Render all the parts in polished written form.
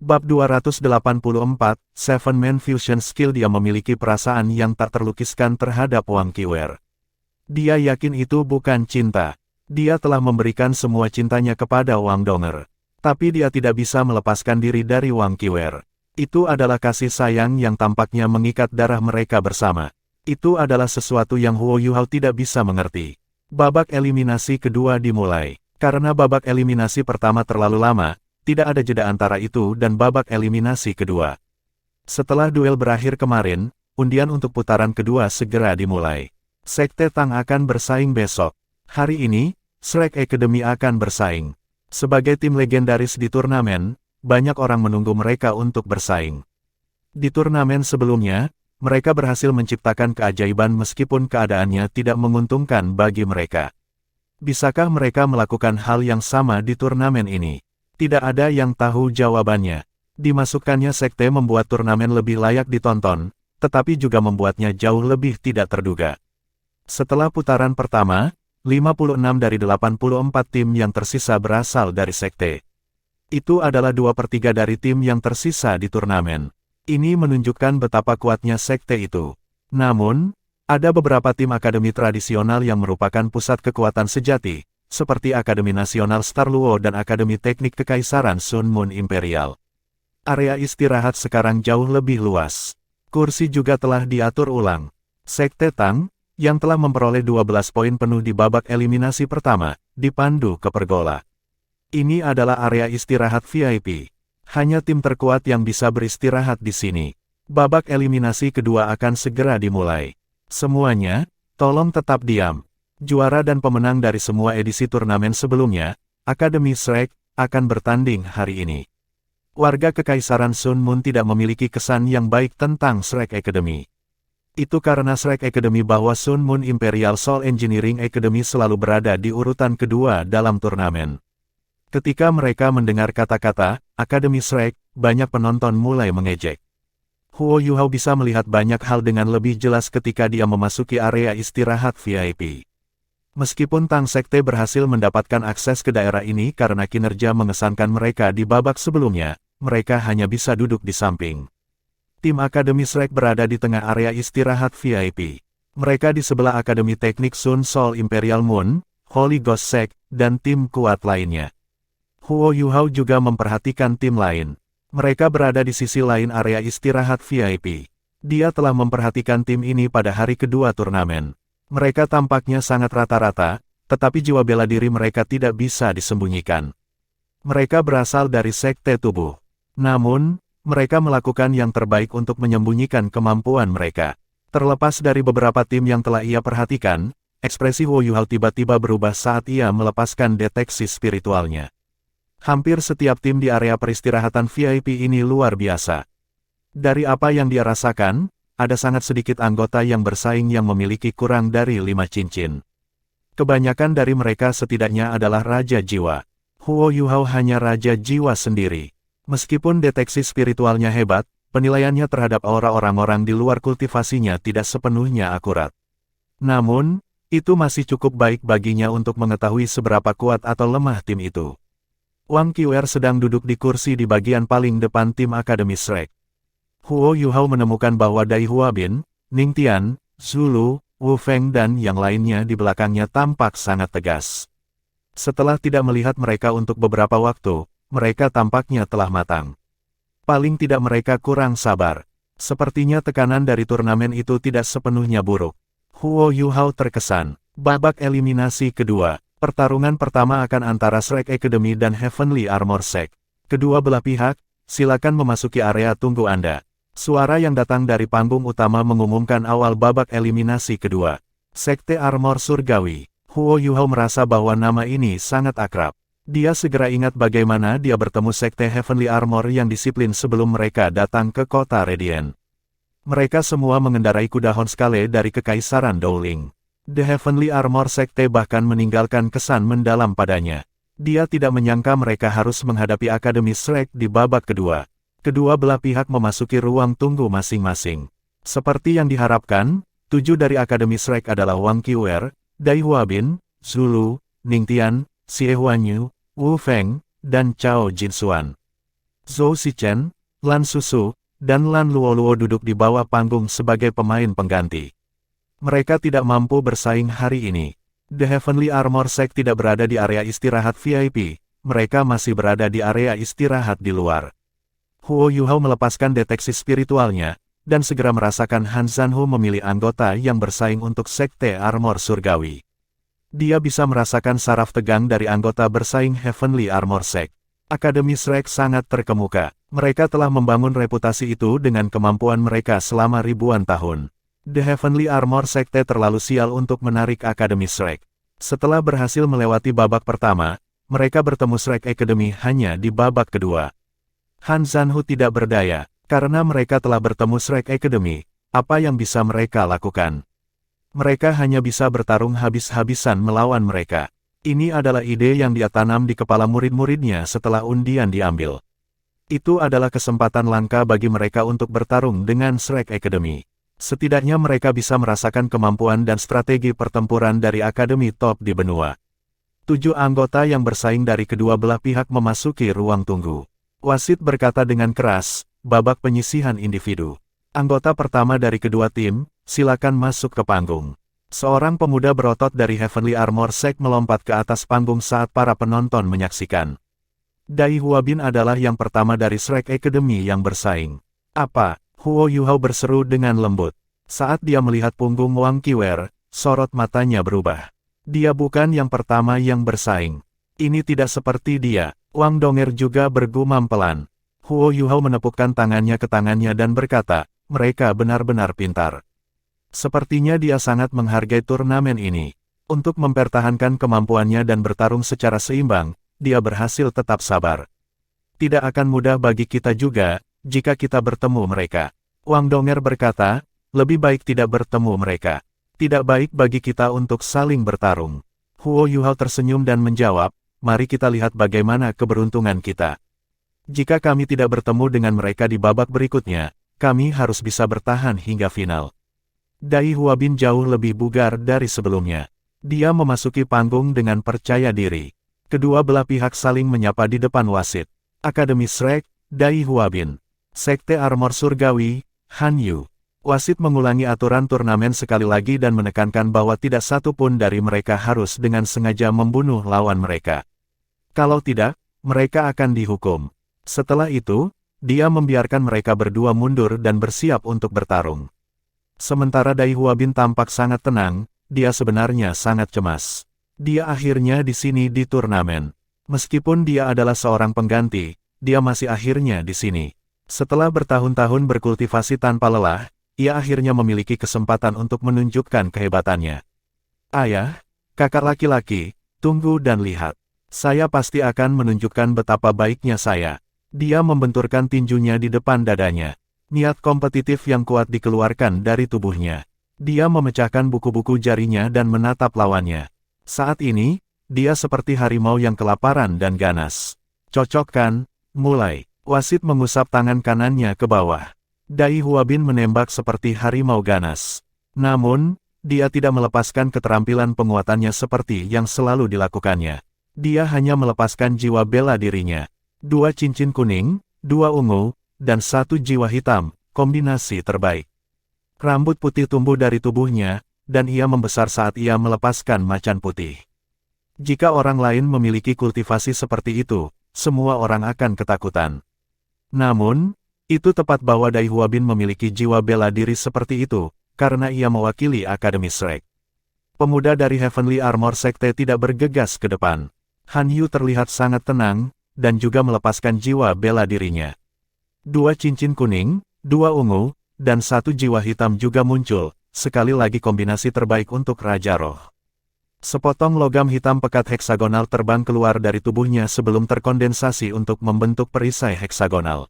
Bab 284, Seven Man Fusion Skill. Dia memiliki perasaan yang tak terlukiskan terhadap Wang Qiwer. Dia yakin itu bukan cinta. Dia telah memberikan semua cintanya kepada Wang Donger. Tapi dia tidak bisa melepaskan diri dari Wang Qiwer. Itu adalah kasih sayang yang tampaknya mengikat darah mereka bersama. Itu adalah sesuatu yang Huo Yuhao tidak bisa mengerti. Babak eliminasi kedua dimulai. Karena babak eliminasi pertama terlalu lama, tidak ada jeda antara itu dan babak eliminasi kedua. Setelah duel berakhir kemarin, undian untuk putaran kedua segera dimulai. Sekte Tang akan bersaing besok. Hari ini, Shrek Academy akan bersaing. Sebagai tim legendaris di turnamen, banyak orang menunggu mereka untuk bersaing. Di turnamen sebelumnya, mereka berhasil menciptakan keajaiban meskipun keadaannya tidak menguntungkan bagi mereka. Bisakah mereka melakukan hal yang sama di turnamen ini? Tidak ada yang tahu jawabannya. Dimasukkannya sekte membuat turnamen lebih layak ditonton, tetapi juga membuatnya jauh lebih tidak terduga. Setelah putaran pertama, 56 dari 84 tim yang tersisa berasal dari sekte. Itu adalah 2/3 dari tim yang tersisa di turnamen. Ini menunjukkan betapa kuatnya sekte itu. Namun, ada beberapa tim akademi tradisional yang merupakan pusat kekuatan sejati, seperti Akademi Nasional Star Luo dan Akademi Teknik Kekaisaran Sun Moon Imperial. Area istirahat sekarang jauh lebih luas. Kursi juga telah diatur ulang. Sekte Tang, yang telah memperoleh 12 poin penuh di babak eliminasi pertama, dipandu ke pergola. Ini adalah area istirahat VIP. Hanya tim terkuat yang bisa beristirahat di sini. Babak eliminasi kedua akan segera dimulai. Semuanya, tolong tetap diam. Juara dan pemenang dari semua edisi turnamen sebelumnya, Akademi Shrek, akan bertanding hari ini. Warga Kekaisaran Sun Moon tidak memiliki kesan yang baik tentang Shrek Academy. Itu karena Shrek Academy bahwa Sun Moon Imperial Soul Engineering Academy selalu berada di urutan kedua dalam turnamen. Ketika mereka mendengar kata-kata Akademi Shrek, banyak penonton mulai mengejek. Huo Yuhao bisa melihat banyak hal dengan lebih jelas ketika dia memasuki area istirahat VIP. Meskipun Tang Sekte berhasil mendapatkan akses ke daerah ini karena kinerja mengesankan mereka di babak sebelumnya, mereka hanya bisa duduk di samping. Tim Akademi Shrek berada di tengah area istirahat VIP. Mereka di sebelah Akademi Teknik Sun Soul Imperial Moon, Holy Ghost Sect, dan tim kuat lainnya. Huo Yuhao juga memperhatikan tim lain. Mereka berada di sisi lain area istirahat VIP. Dia telah memperhatikan tim ini pada hari kedua turnamen. Mereka tampaknya sangat rata-rata, tetapi jiwa bela diri mereka tidak bisa disembunyikan. Mereka berasal dari sekte tubuh. Namun, mereka melakukan yang terbaik untuk menyembunyikan kemampuan mereka. Terlepas dari beberapa tim yang telah ia perhatikan, ekspresi Huo Yuhao tiba-tiba berubah saat ia melepaskan deteksi spiritualnya. Hampir setiap tim di area peristirahatan VIP ini luar biasa. Dari apa yang dia rasakan, ada sangat sedikit anggota yang bersaing yang memiliki kurang dari 5 cincin. Kebanyakan dari mereka setidaknya adalah Raja Jiwa. Huo Yuhao hanya Raja Jiwa sendiri. Meskipun deteksi spiritualnya hebat, penilaiannya terhadap aura orang-orang di luar kultivasinya tidak sepenuhnya akurat. Namun, itu masih cukup baik baginya untuk mengetahui seberapa kuat atau lemah tim itu. Wang Qiwer sedang duduk di kursi di bagian paling depan tim Akademi Shrek. Huo Yuhao menemukan bahwa Dai Huabin, Ning Tian, Zulu, Wu Feng dan yang lainnya di belakangnya tampak sangat tegas. Setelah tidak melihat mereka untuk beberapa waktu, mereka tampaknya telah matang. Paling tidak mereka kurang sabar. Sepertinya tekanan dari turnamen itu tidak sepenuhnya buruk. Huo Yuhao terkesan. Babak eliminasi kedua. Pertarungan pertama akan antara Shrek Academy dan Heavenly Armor Sect. Kedua belah pihak, silakan memasuki area tunggu Anda. Suara yang datang dari panggung utama mengumumkan awal babak eliminasi kedua. Sekte Armor Surgawi. Huo Yuhao merasa bahwa nama ini sangat akrab. Dia segera ingat bagaimana dia bertemu Sekte Heavenly Armor yang disiplin sebelum mereka datang ke kota Radiant. Mereka semua mengendarai kuda Honskale dari Kekaisaran Dowling. The Heavenly Armor Sekte bahkan meninggalkan kesan mendalam padanya. Dia tidak menyangka mereka harus menghadapi Akademi Shrek di babak kedua. Kedua belah pihak memasuki ruang tunggu masing-masing. Seperti yang diharapkan, 7 dari Akademi Shrek adalah Wang Qiwer, Dai Huabin, Zulu, Ning Tian, Xie Huanyu, Wu Feng, dan Chao Jinxuan. Zhou Shichen, Lan Susu, dan Lan Luoluo duduk di bawah panggung sebagai pemain pengganti. Mereka tidak mampu bersaing hari ini. The Heavenly Armor Sect tidak berada di area istirahat VIP, mereka masih berada di area istirahat di luar. Huo Yuhao melepaskan deteksi spiritualnya, dan segera merasakan Han Zanhu memilih anggota yang bersaing untuk Sekte Armor Surgawi. Dia bisa merasakan saraf tegang dari anggota bersaing Heavenly Armor Sect. Akademi Shrek sangat terkemuka. Mereka telah membangun reputasi itu dengan kemampuan mereka selama ribuan tahun. The Heavenly Armor Sekte terlalu sial untuk menarik Akademi Shrek. Setelah berhasil melewati babak pertama, mereka bertemu Shrek Academy hanya di babak kedua. Han Zanhu tidak berdaya, karena mereka telah bertemu Shrek Academy, apa yang bisa mereka lakukan? Mereka hanya bisa bertarung habis-habisan melawan mereka. Ini adalah ide yang dia tanam di kepala murid-muridnya setelah undian diambil. Itu adalah kesempatan langka bagi mereka untuk bertarung dengan Shrek Academy. Setidaknya mereka bisa merasakan kemampuan dan strategi pertempuran dari akademi top di benua. 7 anggota yang bersaing dari kedua belah pihak memasuki ruang tunggu. Wasit berkata dengan keras, babak penyisihan individu. Anggota pertama dari kedua tim, silakan masuk ke panggung. Seorang pemuda berotot dari Heavenly Armor Sect melompat ke atas panggung saat para penonton menyaksikan. Dai Huabin adalah yang pertama dari Shrek Academy yang bersaing. Apa? Huo Yuhao berseru dengan lembut. Saat dia melihat punggung Wang Qiwer, sorot matanya berubah. Dia bukan yang pertama yang bersaing. Ini tidak seperti dia. Wang Donger juga bergumam pelan. Huo Yuhao menepukkan tangannya ke tangannya dan berkata, mereka benar-benar pintar. Sepertinya dia sangat menghargai turnamen ini. Untuk mempertahankan kemampuannya dan bertarung secara seimbang, dia berhasil tetap sabar. Tidak akan mudah bagi kita juga, jika kita bertemu mereka. Wang Donger berkata, lebih baik tidak bertemu mereka. Tidak baik bagi kita untuk saling bertarung. Huo Yuhao tersenyum dan menjawab, mari kita lihat bagaimana keberuntungan kita. Jika kami tidak bertemu dengan mereka di babak berikutnya, kami harus bisa bertahan hingga final. Dai Huabin jauh lebih bugar dari sebelumnya. Dia memasuki panggung dengan percaya diri. Kedua belah pihak saling menyapa di depan wasit. Akademi Shrek, Dai Huabin. Sekte Armor Surgawi, Han Yu. Wasit mengulangi aturan turnamen sekali lagi dan menekankan bahwa tidak satu pun dari mereka harus dengan sengaja membunuh lawan mereka. Kalau tidak, mereka akan dihukum. Setelah itu, dia membiarkan mereka berdua mundur dan bersiap untuk bertarung. Sementara Dai Huabin tampak sangat tenang, dia sebenarnya sangat cemas. Dia akhirnya di sini di turnamen. Meskipun dia adalah seorang pengganti, dia masih akhirnya di sini. Setelah bertahun-tahun berkultivasi tanpa lelah, ia akhirnya memiliki kesempatan untuk menunjukkan kehebatannya. Ayah, kakak laki-laki, tunggu dan lihat. Saya pasti akan menunjukkan betapa baiknya saya. Dia membenturkan tinjunya di depan dadanya. Niat kompetitif yang kuat dikeluarkan dari tubuhnya. Dia memecahkan buku-buku jarinya dan menatap lawannya. Saat ini, dia seperti harimau yang kelaparan dan ganas. Cocok kan? Mulai. Wasit mengusap tangan kanannya ke bawah. Dai Huabin menembak seperti harimau ganas. Namun, dia tidak melepaskan keterampilan penguatannya seperti yang selalu dilakukannya. Dia hanya melepaskan jiwa bela dirinya. 2 cincin kuning, 2 ungu, dan 1 jiwa hitam, kombinasi terbaik. Rambut putih tumbuh dari tubuhnya, dan ia membesar saat ia melepaskan macan putih. Jika orang lain memiliki kultivasi seperti itu, semua orang akan ketakutan. Namun, itu tepat bahwa Dai Huabin memiliki jiwa bela diri seperti itu, karena ia mewakili Akademi Shrek. Pemuda dari Heavenly Armor Sekte tidak bergegas ke depan. Han Yu terlihat sangat tenang, dan juga melepaskan jiwa bela dirinya. 2 cincin kuning, 2 ungu, dan 1 jiwa hitam juga muncul, sekali lagi kombinasi terbaik untuk Raja Roh. Sepotong logam hitam pekat heksagonal terbang keluar dari tubuhnya sebelum terkondensasi untuk membentuk perisai heksagonal.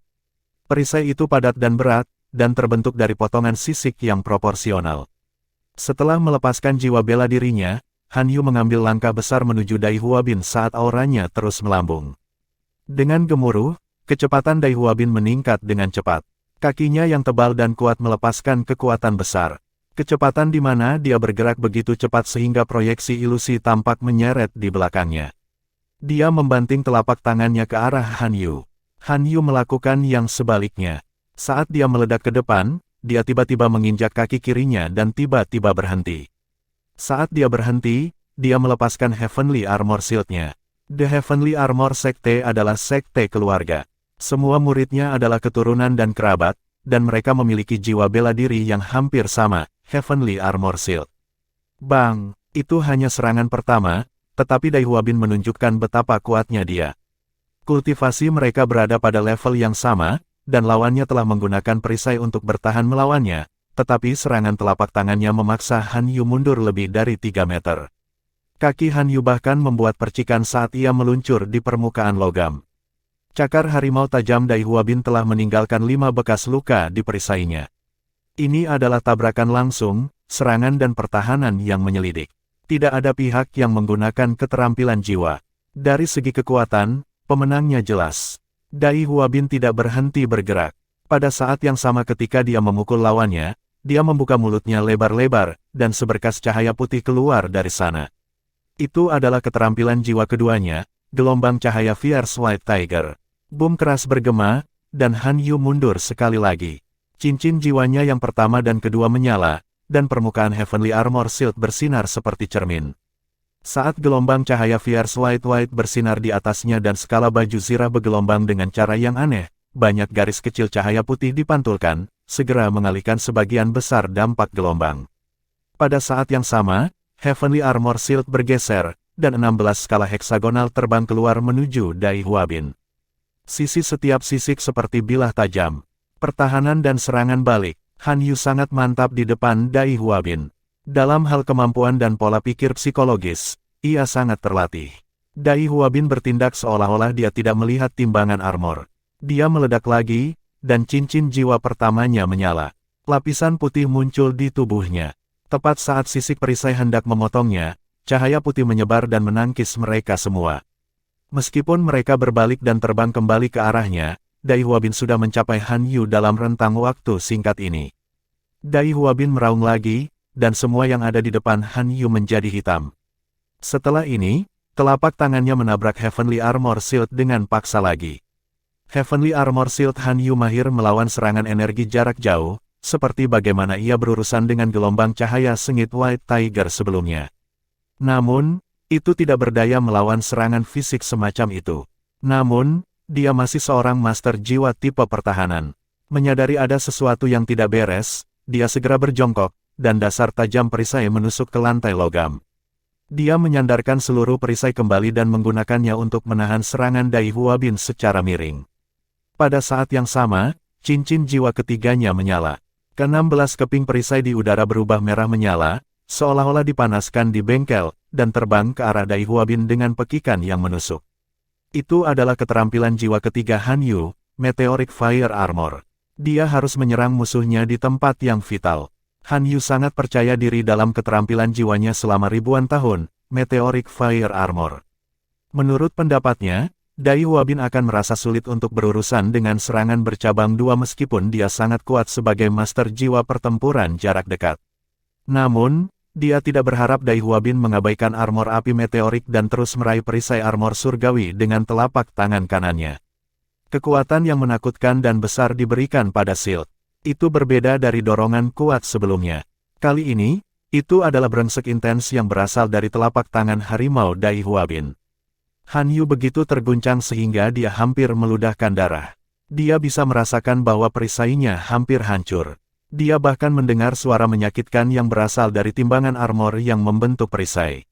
Perisai itu padat dan berat, dan terbentuk dari potongan sisik yang proporsional. Setelah melepaskan jiwa bela dirinya, Han Yu mengambil langkah besar menuju Dai Huabin saat auranya terus melambung. Dengan gemuruh, kecepatan Dai Huabin meningkat dengan cepat. Kakinya yang tebal dan kuat melepaskan kekuatan besar. Kecepatan di mana dia bergerak begitu cepat sehingga proyeksi ilusi tampak menyeret di belakangnya. Dia membanting telapak tangannya ke arah Han Yu. Han Yu melakukan yang sebaliknya. Saat dia meledak ke depan, dia tiba-tiba menginjak kaki kirinya dan tiba-tiba berhenti. Saat dia berhenti, dia melepaskan Heavenly Armor Shield-nya. The Heavenly Armor Sekte adalah sekte keluarga. Semua muridnya adalah keturunan dan kerabat, dan mereka memiliki jiwa bela diri yang hampir sama, Heavenly Armor Shield. Bang, itu hanya serangan pertama, tetapi Dai Huabin menunjukkan betapa kuatnya dia. Kultivasi mereka berada pada level yang sama, dan lawannya telah menggunakan perisai untuk bertahan melawannya, tetapi serangan telapak tangannya memaksa Han Yu mundur lebih dari 3 meter. Kaki Han Yu bahkan membuat percikan saat ia meluncur di permukaan logam. Cakar harimau tajam Dai Huabin telah meninggalkan 5 bekas luka di perisainya. Ini adalah tabrakan langsung, serangan dan pertahanan yang menyelidik. Tidak ada pihak yang menggunakan keterampilan jiwa. Dari segi kekuatan, pemenangnya jelas. Dai Huabin tidak berhenti bergerak. Pada saat yang sama ketika dia memukul lawannya, dia membuka mulutnya lebar-lebar, dan seberkas cahaya putih keluar dari sana. Itu adalah keterampilan jiwa keduanya, gelombang cahaya Fierce White Tiger. Boom keras bergema, dan Han Yu mundur sekali lagi. Cincin jiwanya yang pertama dan kedua menyala, dan permukaan Heavenly Armor Shield bersinar seperti cermin. Saat gelombang cahaya Fierce White bersinar di atasnya dan skala baju zirah bergelombang dengan cara yang aneh, banyak garis kecil cahaya putih dipantulkan, segera mengalihkan sebagian besar dampak gelombang. Pada saat yang sama, Heavenly Armor Shield bergeser, dan 16 skala heksagonal terbang keluar menuju Dai Huabin. Sisi setiap sisik seperti bilah tajam. Pertahanan dan serangan balik, Han Yu sangat mantap di depan Dai Huabin. Dalam hal kemampuan dan pola pikir psikologis, ia sangat terlatih. Dai Huabin bertindak seolah-olah dia tidak melihat timbangan armor. Dia meledak lagi, dan cincin jiwa pertamanya menyala. Lapisan putih muncul di tubuhnya. Tepat saat sisik perisai hendak memotongnya, cahaya putih menyebar dan menangkis mereka semua. Meskipun mereka berbalik dan terbang kembali ke arahnya, Dai Huabin sudah mencapai Han Yu dalam rentang waktu singkat ini. Dai Huabin meraung lagi, dan semua yang ada di depan Han Yu menjadi hitam. Setelah ini, telapak tangannya menabrak Heavenly Armor Shield dengan paksa lagi. Heavenly Armor Shield Han Yu mahir melawan serangan energi jarak jauh, seperti bagaimana ia berurusan dengan gelombang cahaya sengit White Tiger sebelumnya. Namun, itu tidak berdaya melawan serangan fisik semacam itu. Namun, dia masih seorang master jiwa tipe pertahanan. Menyadari ada sesuatu yang tidak beres, dia segera berjongkok, dan dasar tajam perisai menusuk ke lantai logam. Dia menyandarkan seluruh perisai kembali dan menggunakannya untuk menahan serangan Dai Huabin secara miring. Pada saat yang sama, cincin jiwa ketiganya menyala. Ke-16 keping perisai di udara berubah merah menyala, seolah-olah dipanaskan di bengkel, dan terbang ke arah Dai Huabin dengan pekikan yang menusuk. Itu adalah keterampilan jiwa ketiga Han Yu, Meteoric Fire Armor. Dia harus menyerang musuhnya di tempat yang vital. Han Yu sangat percaya diri dalam keterampilan jiwanya selama ribuan tahun, Meteoric Fire Armor. Menurut pendapatnya, Dai Huabin akan merasa sulit untuk berurusan dengan serangan bercabang dua meskipun dia sangat kuat sebagai master jiwa pertempuran jarak dekat. Namun, dia tidak berharap Dai Huabin mengabaikan armor api meteorik dan terus meraih perisai armor surgawi dengan telapak tangan kanannya. Kekuatan yang menakutkan dan besar diberikan pada Shield. Itu berbeda dari dorongan kuat sebelumnya. Kali ini, itu adalah brengsek intens yang berasal dari telapak tangan harimau Dai Huabin. Han Yu begitu terguncang sehingga dia hampir meludahkan darah. Dia bisa merasakan bahwa perisainya hampir hancur. Dia bahkan mendengar suara menyakitkan yang berasal dari timbangan armor yang membentuk perisai.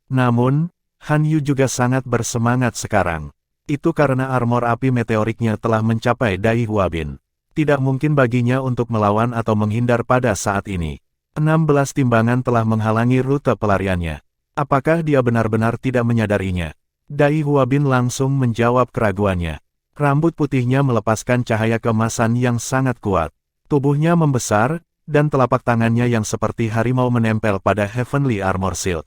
Namun, Han Yu juga sangat bersemangat sekarang. Itu karena armor api meteoriknya telah mencapai Dai Huabin. Tidak mungkin baginya untuk melawan atau menghindar pada saat ini. 16 timbangan telah menghalangi rute pelariannya. Apakah dia benar-benar tidak menyadarinya? Dai Huabin langsung menjawab keraguannya. Rambut putihnya melepaskan cahaya keemasan yang sangat kuat. Tubuhnya membesar, dan telapak tangannya yang seperti harimau menempel pada Heavenly Armor Shield.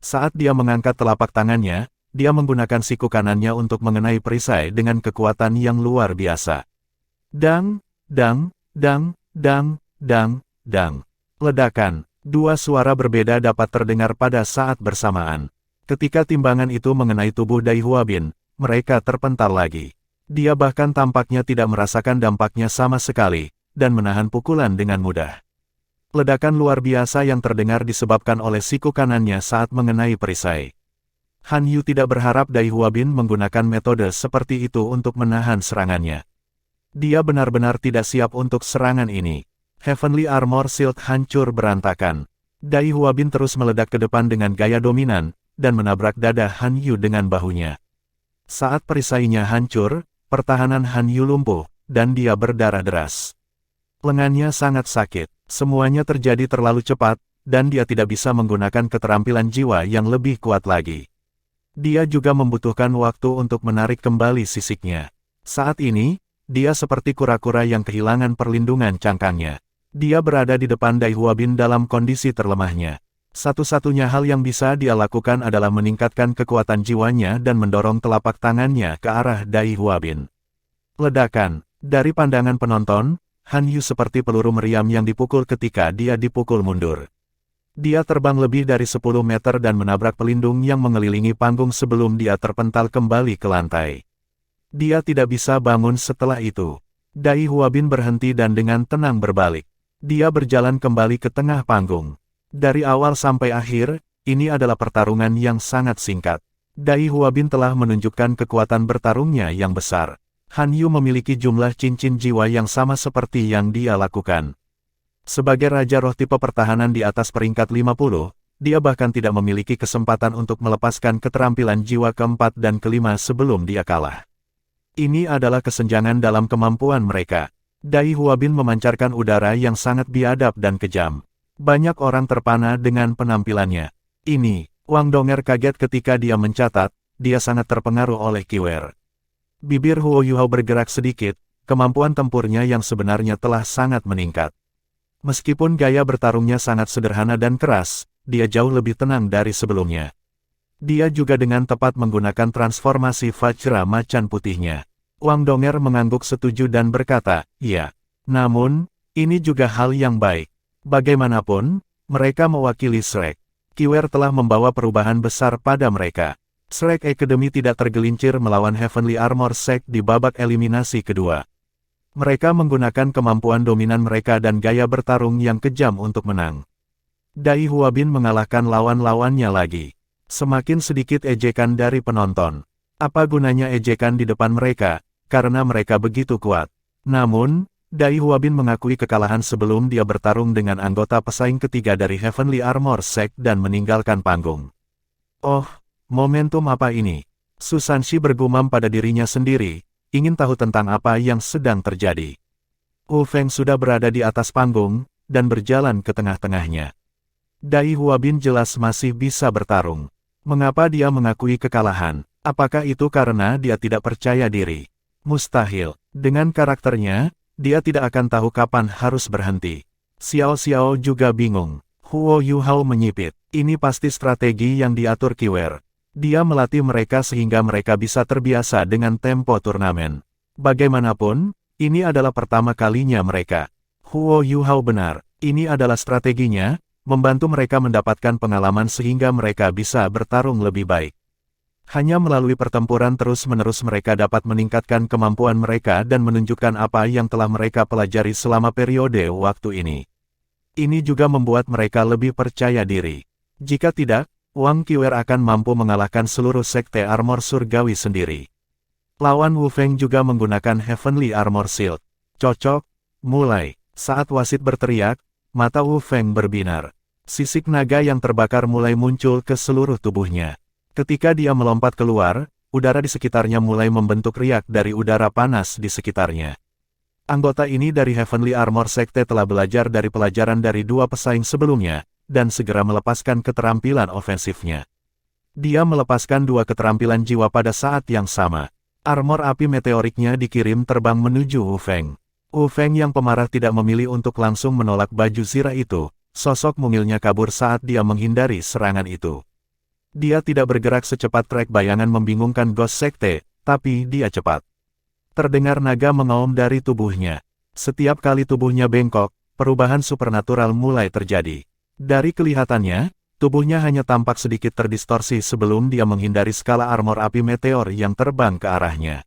Saat dia mengangkat telapak tangannya, dia menggunakan siku kanannya untuk mengenai perisai dengan kekuatan yang luar biasa. Dang, dang, dang, dang, dang, dang. Ledakan. Dua suara berbeda dapat terdengar pada saat bersamaan. Ketika timbangan itu mengenai tubuh Dai Huabin, mereka terpental lagi. Dia bahkan tampaknya tidak merasakan dampaknya sama sekali, dan menahan pukulan dengan mudah. Ledakan luar biasa yang terdengar disebabkan oleh siku kanannya saat mengenai perisai. Han Yu tidak berharap Dai Huabin menggunakan metode seperti itu untuk menahan serangannya. Dia benar-benar tidak siap untuk serangan ini. Heavenly Armor Shield hancur berantakan. Dai Huabin terus meledak ke depan dengan gaya dominan, dan menabrak dada Han Yu dengan bahunya. Saat perisainya hancur, pertahanan Han Yu lumpuh, dan dia berdarah deras. Lengannya sangat sakit, semuanya terjadi terlalu cepat, dan dia tidak bisa menggunakan keterampilan jiwa yang lebih kuat lagi. Dia juga membutuhkan waktu untuk menarik kembali sisiknya. Saat ini, dia seperti kura-kura yang kehilangan perlindungan cangkangnya. Dia berada di depan Dai Huabin dalam kondisi terlemahnya. Satu-satunya hal yang bisa dia lakukan adalah meningkatkan kekuatan jiwanya dan mendorong telapak tangannya ke arah Dai Huabin. Ledakan. Dari pandangan penonton, Han Yu seperti peluru meriam yang dipukul ketika dia dipukul mundur. Dia terbang lebih dari 10 meter dan menabrak pelindung yang mengelilingi panggung sebelum dia terpental kembali ke lantai. Dia tidak bisa bangun setelah itu. Dai Huabin berhenti dan dengan tenang berbalik. Dia berjalan kembali ke tengah panggung. Dari awal sampai akhir, ini adalah pertarungan yang sangat singkat. Dai Huabin telah menunjukkan kekuatan bertarungnya yang besar. Han Yu memiliki jumlah cincin jiwa yang sama seperti yang dia lakukan. Sebagai Raja Roh tipe pertahanan di atas peringkat 50, dia bahkan tidak memiliki kesempatan untuk melepaskan keterampilan jiwa keempat dan kelima sebelum dia kalah. Ini adalah kesenjangan dalam kemampuan mereka. Dai Huabin memancarkan udara yang sangat biadab dan kejam. Banyak orang terpana dengan penampilannya. Ini, Wang Donger kaget ketika dia mencatat, dia sangat terpengaruh oleh Kiwer. Bibir Huo Yuhao bergerak sedikit, kemampuan tempurnya yang sebenarnya telah sangat meningkat. Meskipun gaya bertarungnya sangat sederhana dan keras, dia jauh lebih tenang dari sebelumnya. Dia juga dengan tepat menggunakan transformasi Vajra macan putihnya. Wang Donger mengangguk setuju dan berkata, "Iya. Namun, ini juga hal yang baik. Bagaimanapun, mereka mewakili Shrek. Kiwer telah membawa perubahan besar pada mereka. Shrek Academy tidak tergelincir melawan Heavenly Armor Sect di babak eliminasi kedua. Mereka menggunakan kemampuan dominan mereka dan gaya bertarung yang kejam untuk menang. Dai Huabin mengalahkan lawan-lawannya lagi. Semakin sedikit ejekan dari penonton. Apa gunanya ejekan di depan mereka? Karena mereka begitu kuat." Namun, Dai Huabin mengakui kekalahan sebelum dia bertarung dengan anggota pesaing ketiga dari Heavenly Armor Sect dan meninggalkan panggung. "Oh, momentum apa ini?" Susanshi bergumam pada dirinya sendiri, ingin tahu tentang apa yang sedang terjadi. Wu Feng sudah berada di atas panggung, dan berjalan ke tengah-tengahnya. Dai Huabin jelas masih bisa bertarung. Mengapa dia mengakui kekalahan? Apakah itu karena dia tidak percaya diri? Mustahil. Dengan karakternya, dia tidak akan tahu kapan harus berhenti. Xiao Xiao juga bingung. Huo Yuhao menyipit. Ini pasti strategi yang diatur Kiwer. Dia melatih mereka sehingga mereka bisa terbiasa dengan tempo turnamen. Bagaimanapun, ini adalah pertama kalinya mereka. Huo Yuhao benar. Ini adalah strateginya, membantu mereka mendapatkan pengalaman sehingga mereka bisa bertarung lebih baik. Hanya melalui pertempuran terus-menerus mereka dapat meningkatkan kemampuan mereka dan menunjukkan apa yang telah mereka pelajari selama periode waktu ini. Ini juga membuat mereka lebih percaya diri. Jika tidak, Wang Kiwer akan mampu mengalahkan seluruh sekte armor surgawi sendiri. Lawan Wu Feng juga menggunakan Heavenly Armor Shield. Cocok, mulai. Saat wasit berteriak, mata Wu Feng berbinar. Sisik naga yang terbakar mulai muncul ke seluruh tubuhnya. Ketika dia melompat keluar, udara di sekitarnya mulai membentuk riak dari udara panas di sekitarnya. Anggota ini dari Heavenly Armor Sekte telah belajar dari pelajaran dari dua pesaing sebelumnya, dan segera melepaskan keterampilan ofensifnya. Dia melepaskan dua keterampilan jiwa pada saat yang sama. Armor api meteoriknya dikirim terbang menuju Wu Feng. Wu Feng yang pemarah tidak memilih untuk langsung menolak baju zirah itu, sosok mungilnya kabur saat dia menghindari serangan itu. Dia tidak bergerak secepat trek bayangan membingungkan Ghost Sekte, tapi dia cepat. Terdengar naga mengaum dari tubuhnya. Setiap kali tubuhnya bengkok, perubahan supernatural mulai terjadi. Dari kelihatannya, tubuhnya hanya tampak sedikit terdistorsi sebelum dia menghindari skala armor api meteor yang terbang ke arahnya.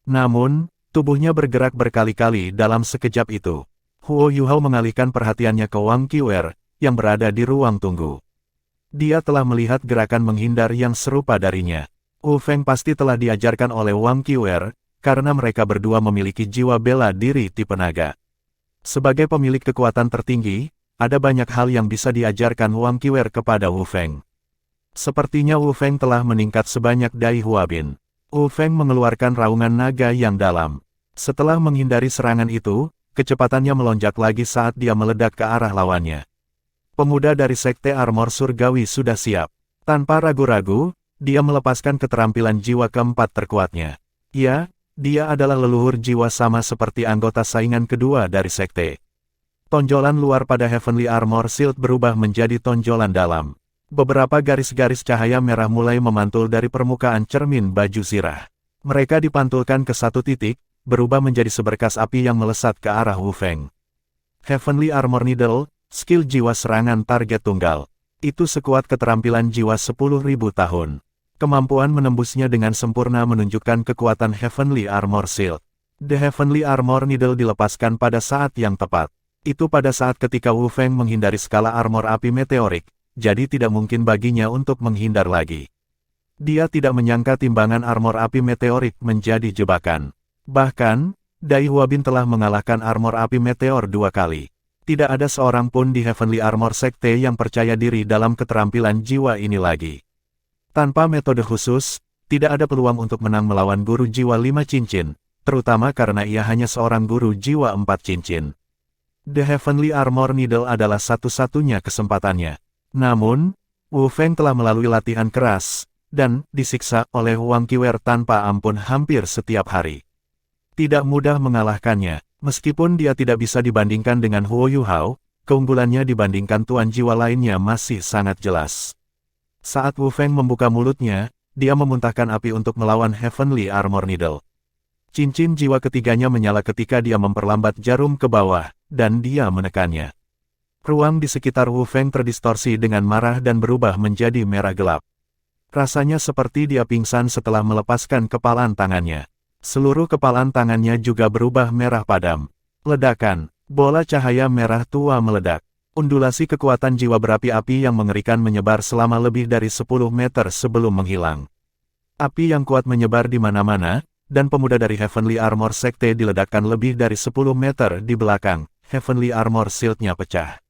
Namun, tubuhnya bergerak berkali-kali dalam sekejap itu. Huo Yuhao mengalihkan perhatiannya ke Wang Qiwer, yang berada di ruang tunggu. Dia telah melihat gerakan menghindar yang serupa darinya. Wu Feng pasti telah diajarkan oleh Wang Qiwer, karena mereka berdua memiliki jiwa bela diri tipe naga. Sebagai pemilik kekuatan tertinggi, ada banyak hal yang bisa diajarkan Wang Qiwer kepada Wu Feng. Sepertinya Wu Feng telah meningkat sebanyak Dai Huabin. Wu Feng mengeluarkan raungan naga yang dalam. Setelah menghindari serangan itu, kecepatannya melonjak lagi saat dia meledak ke arah lawannya. Pemuda dari Sekte Armor Surgawi sudah siap. Tanpa ragu-ragu, dia melepaskan keterampilan jiwa keempat terkuatnya. Ya, dia adalah leluhur jiwa sama seperti anggota saingan kedua dari sekte. Tonjolan luar pada Heavenly Armor Shield berubah menjadi tonjolan dalam. Beberapa garis-garis cahaya merah mulai memantul dari permukaan cermin baju zirah. Mereka dipantulkan ke satu titik, berubah menjadi seberkas api yang melesat ke arah Wu Feng. Heavenly Armor Needle, skill jiwa serangan target tunggal. Itu sekuat keterampilan jiwa 10.000 tahun. Kemampuan menembusnya dengan sempurna menunjukkan kekuatan Heavenly Armor Shield. The Heavenly Armor Needle dilepaskan pada saat yang tepat. Itu pada saat ketika Wu Feng menghindari skala armor api meteorik, jadi tidak mungkin baginya untuk menghindar lagi. Dia tidak menyangka timbangan armor api meteorik menjadi jebakan. Bahkan, Dai Huabin telah mengalahkan armor api meteor 2 kali. Tidak ada seorang pun di Heavenly Armor Sekte yang percaya diri dalam keterampilan jiwa ini lagi. Tanpa metode khusus, tidak ada peluang untuk menang melawan guru jiwa 5 cincin, terutama karena ia hanya seorang guru jiwa 4 cincin. The Heavenly Armor Needle adalah satu-satunya kesempatannya. Namun, Wu Feng telah melalui latihan keras, dan disiksa oleh Wang Qiwer tanpa ampun hampir setiap hari. Tidak mudah mengalahkannya, meskipun dia tidak bisa dibandingkan dengan Huo Yuhao, keunggulannya dibandingkan tuan jiwa lainnya masih sangat jelas. Saat Wu Feng membuka mulutnya, dia memuntahkan api untuk melawan Heavenly Armor Needle. Cincin jiwa ketiganya menyala ketika dia memperlambat jarum ke bawah, dan dia menekannya. Ruang di sekitar Wu Feng terdistorsi dengan marah dan berubah menjadi merah gelap. Rasanya seperti dia pingsan setelah melepaskan kepalan tangannya. Seluruh kepalan tangannya juga berubah merah padam. Ledakan, bola cahaya merah tua meledak. Undulasi kekuatan jiwa berapi-api yang mengerikan menyebar selama lebih dari 10 meter sebelum menghilang. Api yang kuat menyebar di mana-mana, dan pemuda dari Heavenly Armor Sekte diledakkan lebih dari 10 meter di belakang. Heavenly Armor Shield-nya pecah.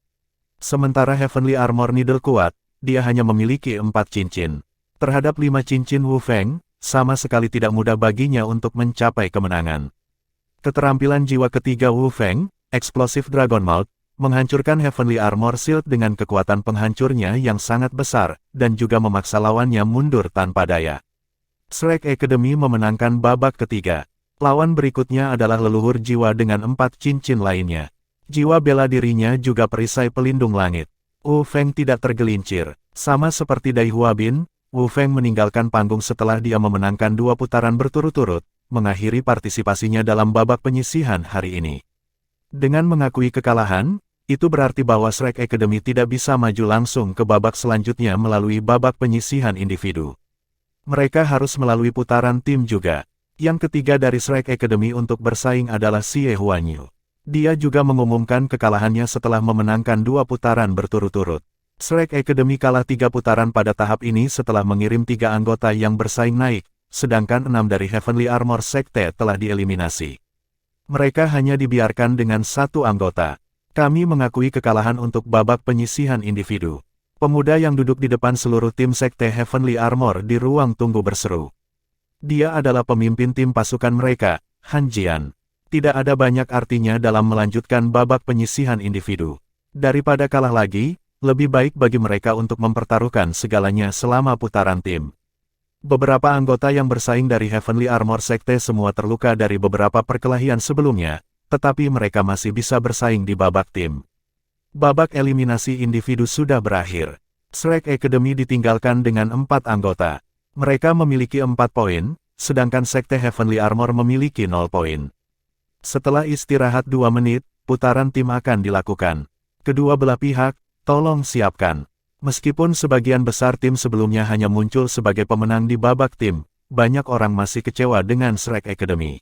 Sementara Heavenly Armor Needle kuat, dia hanya memiliki 4 cincin. Terhadap 5 cincin Wu Feng, sama sekali tidak mudah baginya untuk mencapai kemenangan. Keterampilan jiwa ketiga Wu Feng, Explosive Dragon Mouth, menghancurkan Heavenly Armor Shield dengan kekuatan penghancurnya yang sangat besar, dan juga memaksa lawannya mundur tanpa daya. Shrek Academy memenangkan babak ketiga. Lawan berikutnya adalah leluhur jiwa dengan 4 cincin lainnya. Jiwa bela dirinya juga perisai pelindung langit. Wu Feng tidak tergelincir. Sama seperti Dai Huabin, Wu Feng meninggalkan panggung setelah dia memenangkan 2 putaran berturut-turut, mengakhiri partisipasinya dalam babak penyisihan hari ini. Dengan mengakui kekalahan, itu berarti bahwa Shrek Academy tidak bisa maju langsung ke babak selanjutnya melalui babak penyisihan individu. Mereka harus melalui putaran tim juga. Yang ketiga dari Shrek Academy untuk bersaing adalah Xie Huanyu. Dia juga mengumumkan kekalahannya setelah memenangkan 2 putaran berturut-turut. Shrek Academy kalah 3 putaran pada tahap ini setelah mengirim 3 anggota yang bersaing naik, sedangkan 6 dari Heavenly Armor Sekte telah dieliminasi. Mereka hanya dibiarkan dengan 1 anggota. Kami mengakui kekalahan untuk babak penyisihan individu. Pemuda yang duduk di depan seluruh tim Sekte Heavenly Armor di ruang tunggu berseru. Dia adalah pemimpin tim pasukan mereka, Han Jian. Tidak ada banyak artinya dalam melanjutkan babak penyisihan individu. Daripada kalah lagi, lebih baik bagi mereka untuk mempertaruhkan segalanya selama putaran tim. Beberapa anggota yang bersaing dari Heavenly Armor Sekte semua terluka dari beberapa perkelahian sebelumnya, tetapi mereka masih bisa bersaing di babak tim. Babak eliminasi individu sudah berakhir. Shrek Academy ditinggalkan dengan 4 anggota. Mereka memiliki 4 poin, sedangkan Sekte Heavenly Armor memiliki 0 poin. Setelah istirahat 2 menit, putaran tim akan dilakukan. Kedua belah pihak, tolong siapkan. Meskipun sebagian besar tim sebelumnya hanya muncul sebagai pemenang di babak tim, banyak orang masih kecewa dengan Shrek Academy.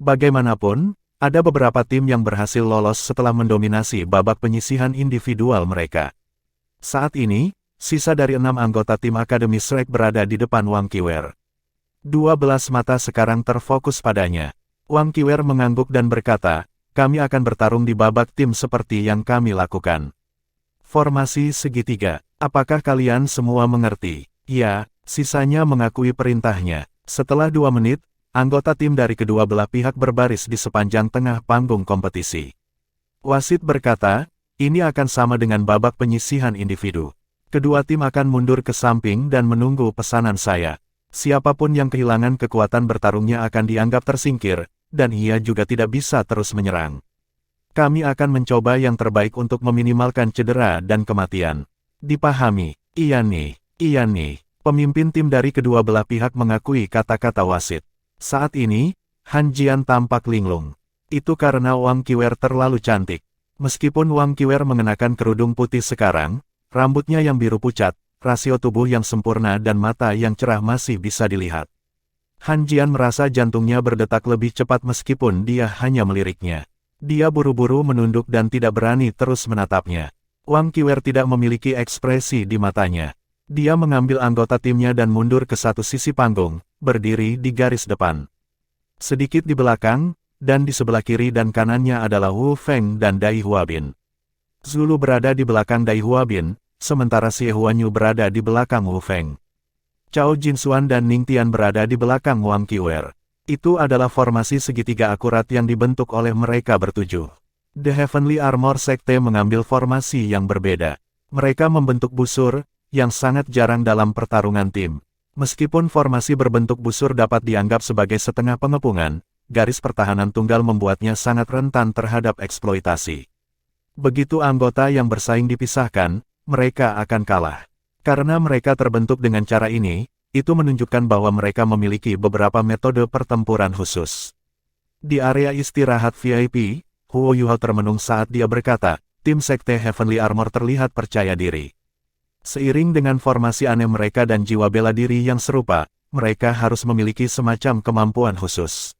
Bagaimanapun, ada beberapa tim yang berhasil lolos setelah mendominasi babak penyisihan individual mereka. Saat ini, sisa dari 6 anggota tim Akademi Shrek berada di depan Wang Qiwer. 12 mata sekarang terfokus padanya. Wang Qiwer mengangguk dan berkata, kami akan bertarung di babak tim seperti yang kami lakukan. Formasi segitiga. Apakah kalian semua mengerti? Ya, sisanya mengakui perintahnya. Setelah 2 menit, anggota tim dari kedua belah pihak berbaris di sepanjang tengah panggung kompetisi. Wasit berkata, ini akan sama dengan babak penyisihan individu. Kedua tim akan mundur ke samping dan menunggu pesanan saya. Siapapun yang kehilangan kekuatan bertarungnya akan dianggap tersingkir, dan ia juga tidak bisa terus menyerang. Kami akan mencoba yang terbaik untuk meminimalkan cedera dan kematian. Dipahami? Iya nih. Pemimpin tim dari kedua belah pihak mengakui kata-kata wasit. Saat ini, Han Jian tampak linglung. Itu karena Wang Qiwer terlalu cantik. Meskipun Wang Qiwer mengenakan kerudung putih sekarang, rambutnya yang biru pucat, rasio tubuh yang sempurna dan mata yang cerah masih bisa dilihat. Han Jian merasa jantungnya berdetak lebih cepat meskipun dia hanya meliriknya. Dia buru-buru menunduk dan tidak berani terus menatapnya. Wang Qiwer tidak memiliki ekspresi di matanya. Dia mengambil anggota timnya dan mundur ke satu sisi panggung, berdiri di garis depan. Sedikit di belakang, dan di sebelah kiri dan kanannya adalah Wu Feng dan Dai Huabin. Zulu berada di belakang Dai Huabin, sementara Xie Huanyu berada di belakang Wu Feng. Cao Jinxuan dan Ning Tian berada di belakang Wang Qiwer. Itu adalah formasi segitiga akurat yang dibentuk oleh mereka bertujuh. The Heavenly Armor Sekte mengambil formasi yang berbeda. Mereka membentuk busur, yang sangat jarang dalam pertarungan tim. Meskipun formasi berbentuk busur dapat dianggap sebagai setengah pengepungan, garis pertahanan tunggal membuatnya sangat rentan terhadap eksploitasi. Begitu anggota yang bersaing dipisahkan, mereka akan kalah. Karena mereka terbentuk dengan cara ini, itu menunjukkan bahwa mereka memiliki beberapa metode pertempuran khusus. Di area istirahat VIP, Huo Yuhao termenung saat dia berkata, tim Sekte Heavenly Armor terlihat percaya diri. Seiring dengan formasi aneh mereka dan jiwa bela diri yang serupa, mereka harus memiliki semacam kemampuan khusus.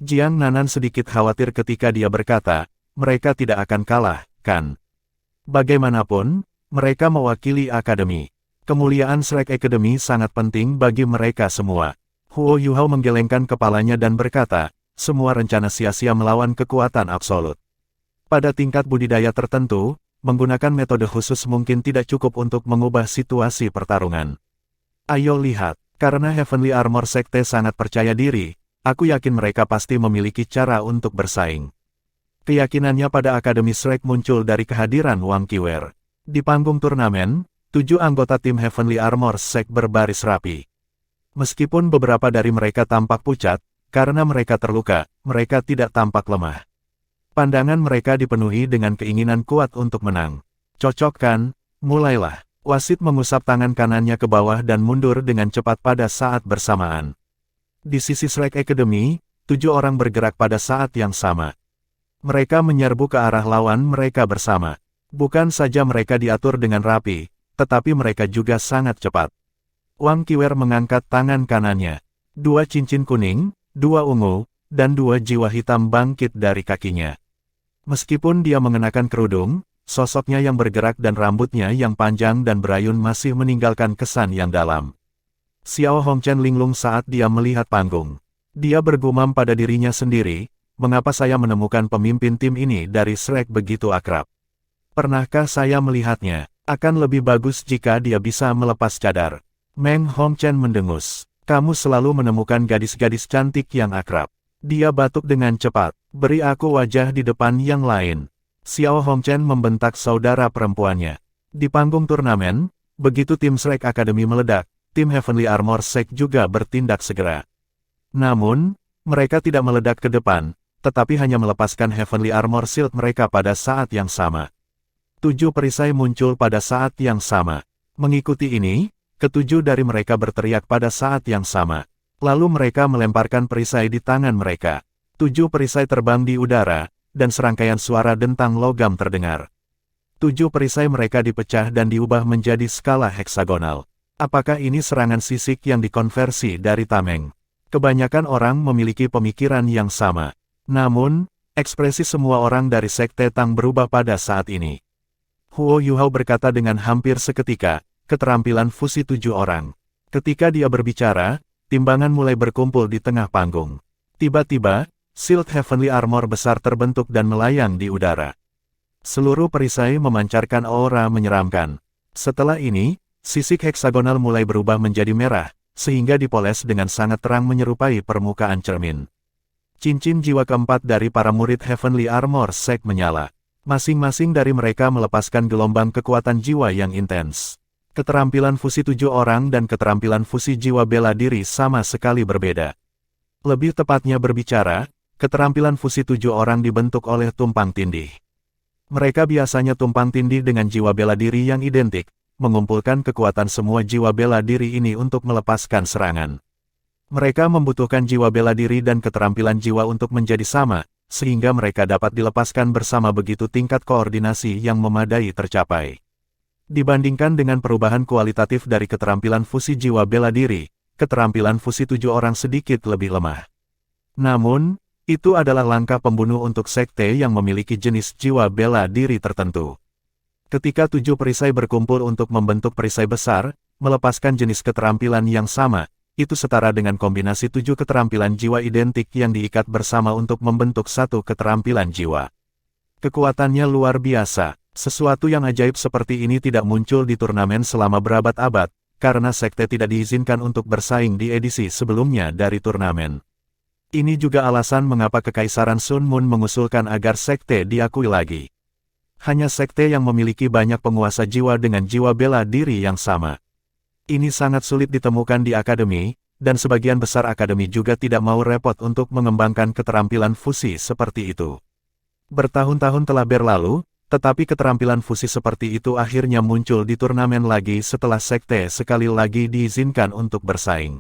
Jiang Nanan sedikit khawatir ketika dia berkata, mereka tidak akan kalah, kan? Bagaimanapun, mereka mewakili akademi. Kemuliaan Shrek Academy sangat penting bagi mereka semua. Huo Yuhao menggelengkan kepalanya dan berkata, semua rencana sia-sia melawan kekuatan absolut. Pada tingkat budidaya tertentu, menggunakan metode khusus mungkin tidak cukup untuk mengubah situasi pertarungan. Ayo lihat, karena Heavenly Armor Sekte sangat percaya diri, aku yakin mereka pasti memiliki cara untuk bersaing. Keyakinannya pada Akademi Shrek muncul dari kehadiran Wang Qiwer. Di panggung turnamen, 7 anggota tim Heavenly Armor Sek berbaris rapi. Meskipun beberapa dari mereka tampak pucat, karena mereka terluka, mereka tidak tampak lemah. Pandangan mereka dipenuhi dengan keinginan kuat untuk menang. Cocok kan? Mulailah. Wasit mengusap tangan kanannya ke bawah dan mundur dengan cepat pada saat bersamaan. Di sisi Shrek Academy, 7 orang bergerak pada saat yang sama. Mereka menyerbu ke arah lawan mereka bersama. Bukan saja mereka diatur dengan rapi, tetapi mereka juga sangat cepat. Wang Qiwer mengangkat tangan kanannya. 2 cincin kuning, 2 ungu, dan 2 jiwa hitam bangkit dari kakinya. Meskipun dia mengenakan kerudung, sosoknya yang bergerak dan rambutnya yang panjang dan berayun masih meninggalkan kesan yang dalam. Xiao Hongchen linglung saat dia melihat panggung. Dia bergumam pada dirinya sendiri, mengapa saya menemukan pemimpin tim ini dari Shrek begitu akrab? Pernahkah saya melihatnya? Akan lebih bagus jika dia bisa melepas cadar. Meng Hongchen mendengus. Kamu selalu menemukan gadis-gadis cantik yang akrab. Dia batuk dengan cepat. Beri aku wajah di depan yang lain. Xiao Hongchen membentak saudara perempuannya. Di panggung turnamen, begitu tim Shrek Academy meledak, tim Heavenly Armor Sek juga bertindak segera. Namun, mereka tidak meledak ke depan, tetapi hanya melepaskan Heavenly Armor Shield mereka pada saat yang sama. 7 perisai muncul pada saat yang sama. Mengikuti ini, ke-7 dari mereka berteriak pada saat yang sama. Lalu mereka melemparkan perisai di tangan mereka. 7 perisai terbang di udara, dan serangkaian suara dentang logam terdengar. 7 perisai mereka dipecah dan diubah menjadi skala heksagonal. Apakah ini serangan sisik yang dikonversi dari tameng? Kebanyakan orang memiliki pemikiran yang sama. Namun, ekspresi semua orang dari Sekte Tang berubah pada saat ini. Huo Yuhao berkata dengan hampir seketika, keterampilan fusi 7 orang. Ketika dia berbicara, timbangan mulai berkumpul di tengah panggung. Tiba-tiba, Shield Heavenly Armor besar terbentuk dan melayang di udara. Seluruh perisai memancarkan aura menyeramkan. Setelah ini, sisik heksagonal mulai berubah menjadi merah, sehingga dipoles dengan sangat terang menyerupai permukaan cermin. Cincin jiwa keempat dari para murid Heavenly Armor Sect menyala. Masing-masing dari mereka melepaskan gelombang kekuatan jiwa yang intens. Keterampilan fusi 7 orang dan keterampilan fusi jiwa bela diri sama sekali berbeda. Lebih tepatnya berbicara, keterampilan fusi 7 orang dibentuk oleh tumpang tindih. Mereka biasanya tumpang tindih dengan jiwa bela diri yang identik, mengumpulkan kekuatan semua jiwa bela diri ini untuk melepaskan serangan. Mereka membutuhkan jiwa bela diri dan keterampilan jiwa untuk menjadi sama, sehingga mereka dapat dilepaskan bersama begitu tingkat koordinasi yang memadai tercapai. Dibandingkan dengan perubahan kualitatif dari keterampilan fusi jiwa bela diri, keterampilan fusi 7 orang sedikit lebih lemah. Namun, itu adalah langkah pembunuh untuk sekte yang memiliki jenis jiwa bela diri tertentu. Ketika 7 perisai berkumpul untuk membentuk perisai besar, melepaskan jenis keterampilan yang sama, itu setara dengan kombinasi 7 keterampilan jiwa identik yang diikat bersama untuk membentuk satu keterampilan jiwa. Kekuatannya luar biasa. Sesuatu yang ajaib seperti ini tidak muncul di turnamen selama berabad-abad, karena sekte tidak diizinkan untuk bersaing di edisi sebelumnya dari turnamen. Ini juga alasan mengapa Kekaisaran Sun Moon mengusulkan agar sekte diakui lagi. Hanya sekte yang memiliki banyak penguasa jiwa dengan jiwa bela diri yang sama. Ini sangat sulit ditemukan di akademi, dan sebagian besar akademi juga tidak mau repot untuk mengembangkan keterampilan fusi seperti itu. Bertahun-tahun telah berlalu, tetapi keterampilan fusi seperti itu akhirnya muncul di turnamen lagi setelah sekte sekali lagi diizinkan untuk bersaing.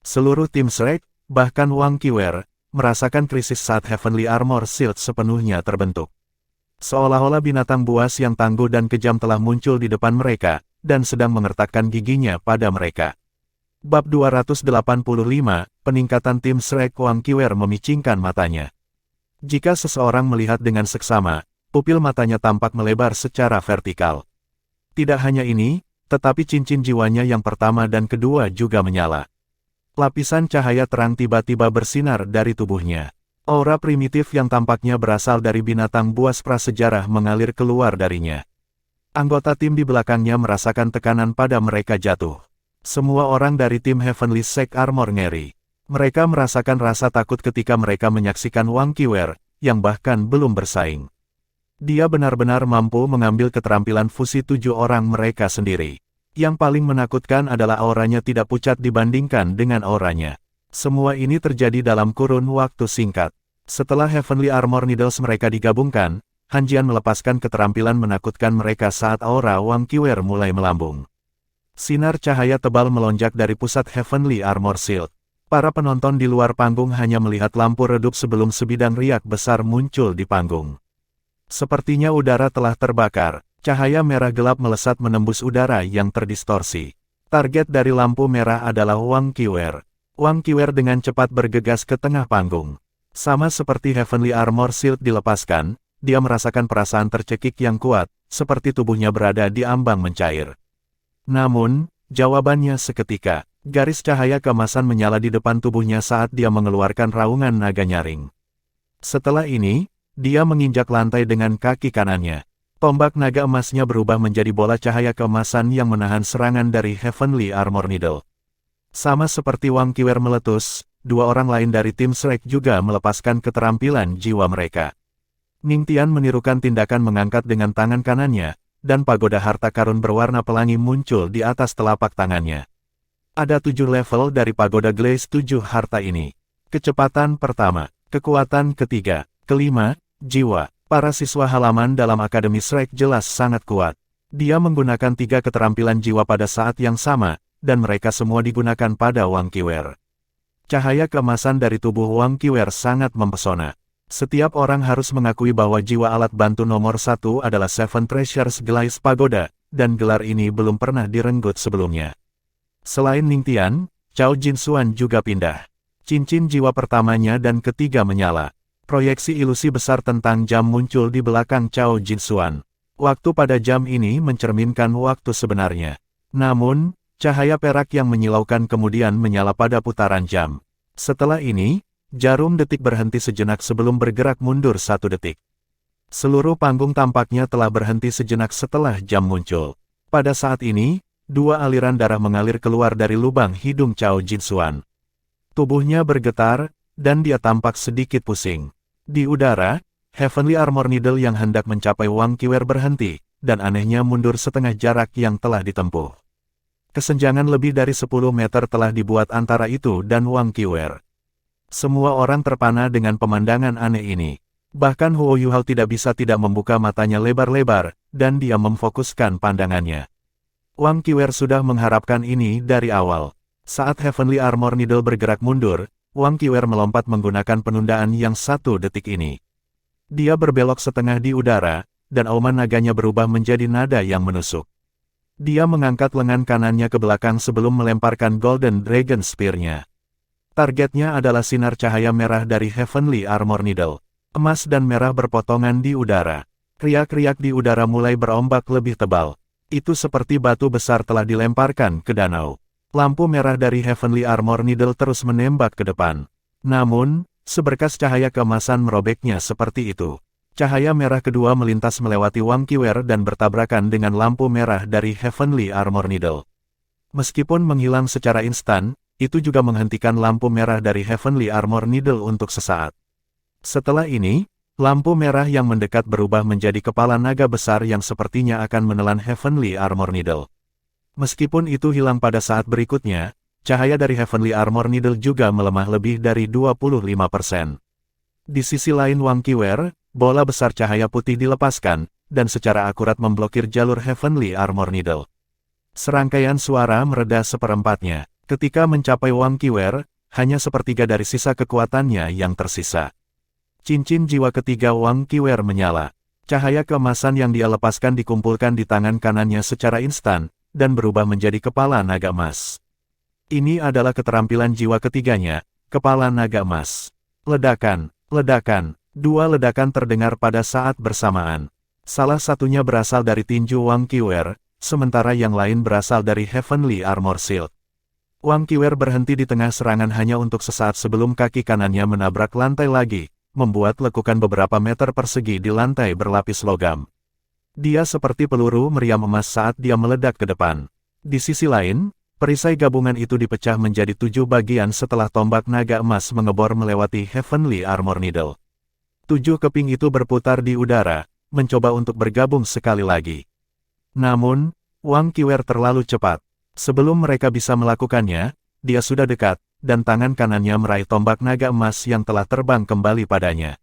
Seluruh tim Shrek, bahkan Wang Qiwer, merasakan krisis saat Heavenly Armor Shield sepenuhnya terbentuk. Seolah-olah binatang buas yang tangguh dan kejam telah muncul di depan mereka, dan sedang mengertakkan giginya pada mereka. Bab 285, Peningkatan Tim Shrek. Wang Qiwer memicingkan matanya. Jika seseorang melihat dengan seksama, pupil matanya tampak melebar secara vertikal. Tidak hanya ini, tetapi cincin jiwanya yang pertama dan kedua juga menyala. Lapisan cahaya terang tiba-tiba bersinar dari tubuhnya. Aura primitif yang tampaknya berasal dari binatang buas prasejarah mengalir keluar darinya. Anggota tim di belakangnya merasakan tekanan pada mereka jatuh. Semua orang dari tim Heavenly Sect Armor ngeri. Mereka merasakan rasa takut ketika mereka menyaksikan Wang Qiwer, yang bahkan belum bersaing. Dia benar-benar mampu mengambil keterampilan fusi 7 orang mereka sendiri. Yang paling menakutkan adalah auranya tidak pucat dibandingkan dengan auranya. Semua ini terjadi dalam kurun waktu singkat. Setelah Heavenly Armor Needles mereka digabungkan, Han Jian melepaskan keterampilan menakutkan mereka saat aura Wang Qiwer mulai melambung. Sinar cahaya tebal melonjak dari pusat Heavenly Armor Shield. Para penonton di luar panggung hanya melihat lampu redup sebelum sebidang riak besar muncul di panggung. Sepertinya udara telah terbakar. Cahaya merah gelap melesat menembus udara yang terdistorsi. Target dari lampu merah adalah Wang Qiwer. Wang Qiwer dengan cepat bergegas ke tengah panggung. Sama seperti Heavenly Armor Shield dilepaskan, dia merasakan perasaan tercekik yang kuat, seperti tubuhnya berada di ambang mencair. Namun, jawabannya seketika. Garis cahaya keemasan menyala di depan tubuhnya saat dia mengeluarkan raungan naga nyaring. Setelah ini, dia menginjak lantai dengan kaki kanannya. Tombak naga emasnya berubah menjadi bola cahaya keemasan yang menahan serangan dari Heavenly Armor Needle. Sama seperti Wang Qiwer meletus, dua orang lain dari tim Shrek juga melepaskan keterampilan jiwa mereka. Ning Tian menirukan tindakan mengangkat dengan tangan kanannya, dan pagoda harta karun berwarna pelangi muncul di atas telapak tangannya. Ada 7 level dari pagoda Glaze 7 harta ini. Kecepatan pertama, kekuatan ketiga, kelima, jiwa. Para siswa halaman dalam Akademi Shrek jelas sangat kuat. Dia menggunakan 3 keterampilan jiwa pada saat yang sama, dan mereka semua digunakan pada Wang Qiwer. Cahaya keemasan dari tubuh Wang Qiwer sangat mempesona. Setiap orang harus mengakui bahwa jiwa alat bantu nomor 1 adalah Seven Treasures Glaze Pagoda, dan gelar ini belum pernah direnggut sebelumnya. Selain Ningtian, Cao Jinxuan juga pindah. Cincin jiwa pertamanya dan ketiga menyala. Proyeksi ilusi besar tentang jam muncul di belakang Cao Jinxuan. Waktu pada jam ini mencerminkan waktu sebenarnya. Namun, cahaya perak yang menyilaukan kemudian menyala pada putaran jam. Setelah ini, jarum detik berhenti sejenak sebelum bergerak mundur 1 detik. Seluruh panggung tampaknya telah berhenti sejenak setelah jam muncul. Pada saat ini, 2 aliran darah mengalir keluar dari lubang hidung Cao Jinxuan. Tubuhnya bergetar, dan dia tampak sedikit pusing. Di udara, Heavenly Armor Needle yang hendak mencapai Wang Qiwer berhenti, dan anehnya mundur setengah jarak yang telah ditempuh. Kesenjangan lebih dari 10 meter telah dibuat antara itu dan Wang Qiwer. Semua orang terpana dengan pemandangan aneh ini. Bahkan Huo Yuhao tidak bisa tidak membuka matanya lebar-lebar, dan dia memfokuskan pandangannya. Wang Qiwer sudah mengharapkan ini dari awal. Saat Heavenly Armor Needle bergerak mundur, Wang Qiwer melompat menggunakan penundaan yang 1 detik ini. Dia berbelok setengah di udara, dan auman naganya berubah menjadi nada yang menusuk. Dia mengangkat lengan kanannya ke belakang sebelum melemparkan Golden Dragon Spear-nya. Targetnya adalah sinar cahaya merah dari Heavenly Armor Needle. Emas dan merah berpotongan di udara. Riak-riak di udara mulai berombak lebih tebal. Itu seperti batu besar telah dilemparkan ke danau. Lampu merah dari Heavenly Armor Needle terus menembak ke depan. Namun, seberkas cahaya keemasan merobeknya seperti itu. Cahaya merah kedua melintas melewati Wang Qiwer dan bertabrakan dengan lampu merah dari Heavenly Armor Needle. Meskipun menghilang secara instan, itu juga menghentikan lampu merah dari Heavenly Armor Needle untuk sesaat. Setelah ini, lampu merah yang mendekat berubah menjadi kepala naga besar yang sepertinya akan menelan Heavenly Armor Needle. Meskipun itu hilang pada saat berikutnya, cahaya dari Heavenly Armor Needle juga melemah lebih dari 25%. Di sisi lain Wang Qiwer, bola besar cahaya putih dilepaskan, dan secara akurat memblokir jalur Heavenly Armor Needle. Serangkaian suara mereda seperempatnya. Ketika mencapai Wang Qiwer, hanya sepertiga dari sisa kekuatannya yang tersisa. Cincin jiwa ketiga Wang Qiwer menyala. Cahaya keemasan yang dia lepaskan dikumpulkan di tangan kanannya secara instan, dan berubah menjadi kepala naga emas. Ini adalah keterampilan jiwa ketiganya, kepala naga emas. Ledakan, ledakan, 2 ledakan terdengar pada saat bersamaan. Salah satunya berasal dari tinju Wang Qiwer, sementara yang lain berasal dari Heavenly Armor Shield. Wang Qiwer berhenti di tengah serangan hanya untuk sesaat sebelum kaki kanannya menabrak lantai lagi, membuat lekukan beberapa meter persegi di lantai berlapis logam. Dia seperti peluru meriam emas saat dia meledak ke depan. Di sisi lain, perisai gabungan itu dipecah menjadi 7 bagian setelah tombak naga emas mengebor melewati Heavenly Armor Needle. 7 keping itu berputar di udara, mencoba untuk bergabung sekali lagi. Namun, Wang Qiwer terlalu cepat. Sebelum mereka bisa melakukannya, dia sudah dekat, dan tangan kanannya meraih tombak naga emas yang telah terbang kembali padanya.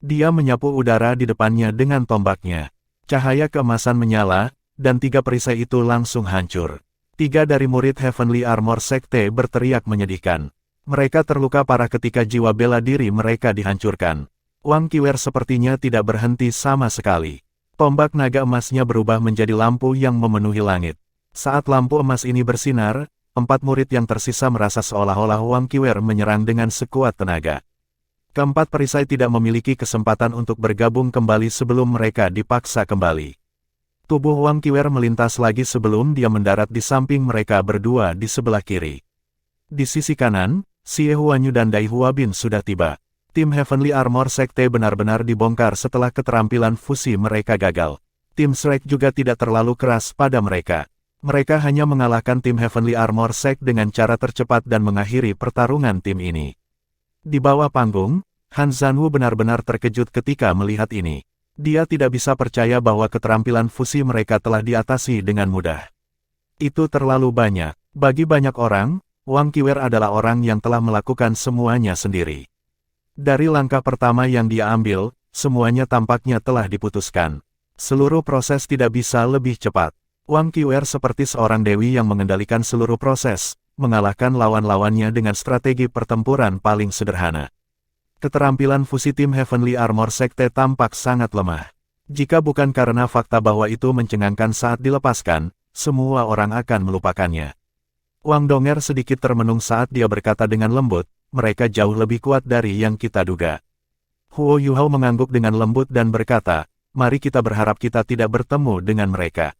Dia menyapu udara di depannya dengan tombaknya. Cahaya keemasan menyala, dan 3 perisai itu langsung hancur. 3 dari murid Heavenly Armor Sekte berteriak menyedihkan. Mereka terluka parah ketika jiwa bela diri mereka dihancurkan. Wang Qiwer sepertinya tidak berhenti sama sekali. Tombak naga emasnya berubah menjadi lampu yang memenuhi langit. Saat lampu emas ini bersinar, 4 murid yang tersisa merasa seolah-olah Wang Qiwer menyerang dengan sekuat tenaga. Keempat perisai tidak memiliki kesempatan untuk bergabung kembali sebelum mereka dipaksa kembali. Tubuh Wang Qiwer melintas lagi sebelum dia mendarat di samping mereka berdua di sebelah kiri. Di sisi kanan, Xie Huanyu dan Dai Huabin sudah tiba. Tim Heavenly Armor Sekte benar-benar dibongkar setelah keterampilan fusi mereka gagal. Tim Shrek juga tidak terlalu keras pada mereka. Mereka hanya mengalahkan tim Heavenly Armor Sekte dengan cara tercepat dan mengakhiri pertarungan tim ini. Di bawah panggung, Han Zanwu benar-benar terkejut ketika melihat ini. Dia tidak bisa percaya bahwa keterampilan fusi mereka telah diatasi dengan mudah. Itu terlalu banyak. Bagi banyak orang, Wang Qiwer adalah orang yang telah melakukan semuanya sendiri. Dari langkah pertama yang dia ambil, semuanya tampaknya telah diputuskan. Seluruh proses tidak bisa lebih cepat. Wang Qiwer seperti seorang dewi yang mengendalikan seluruh proses, mengalahkan lawan-lawannya dengan strategi pertempuran paling sederhana. Keterampilan fusi tim Heavenly Armor Sekte tampak sangat lemah. Jika bukan karena fakta bahwa itu mencengangkan saat dilepaskan, semua orang akan melupakannya. Wang Donger sedikit termenung saat dia berkata dengan lembut, mereka jauh lebih kuat dari yang kita duga. Huo Yuhao mengangguk dengan lembut dan berkata, mari kita berharap kita tidak bertemu dengan mereka.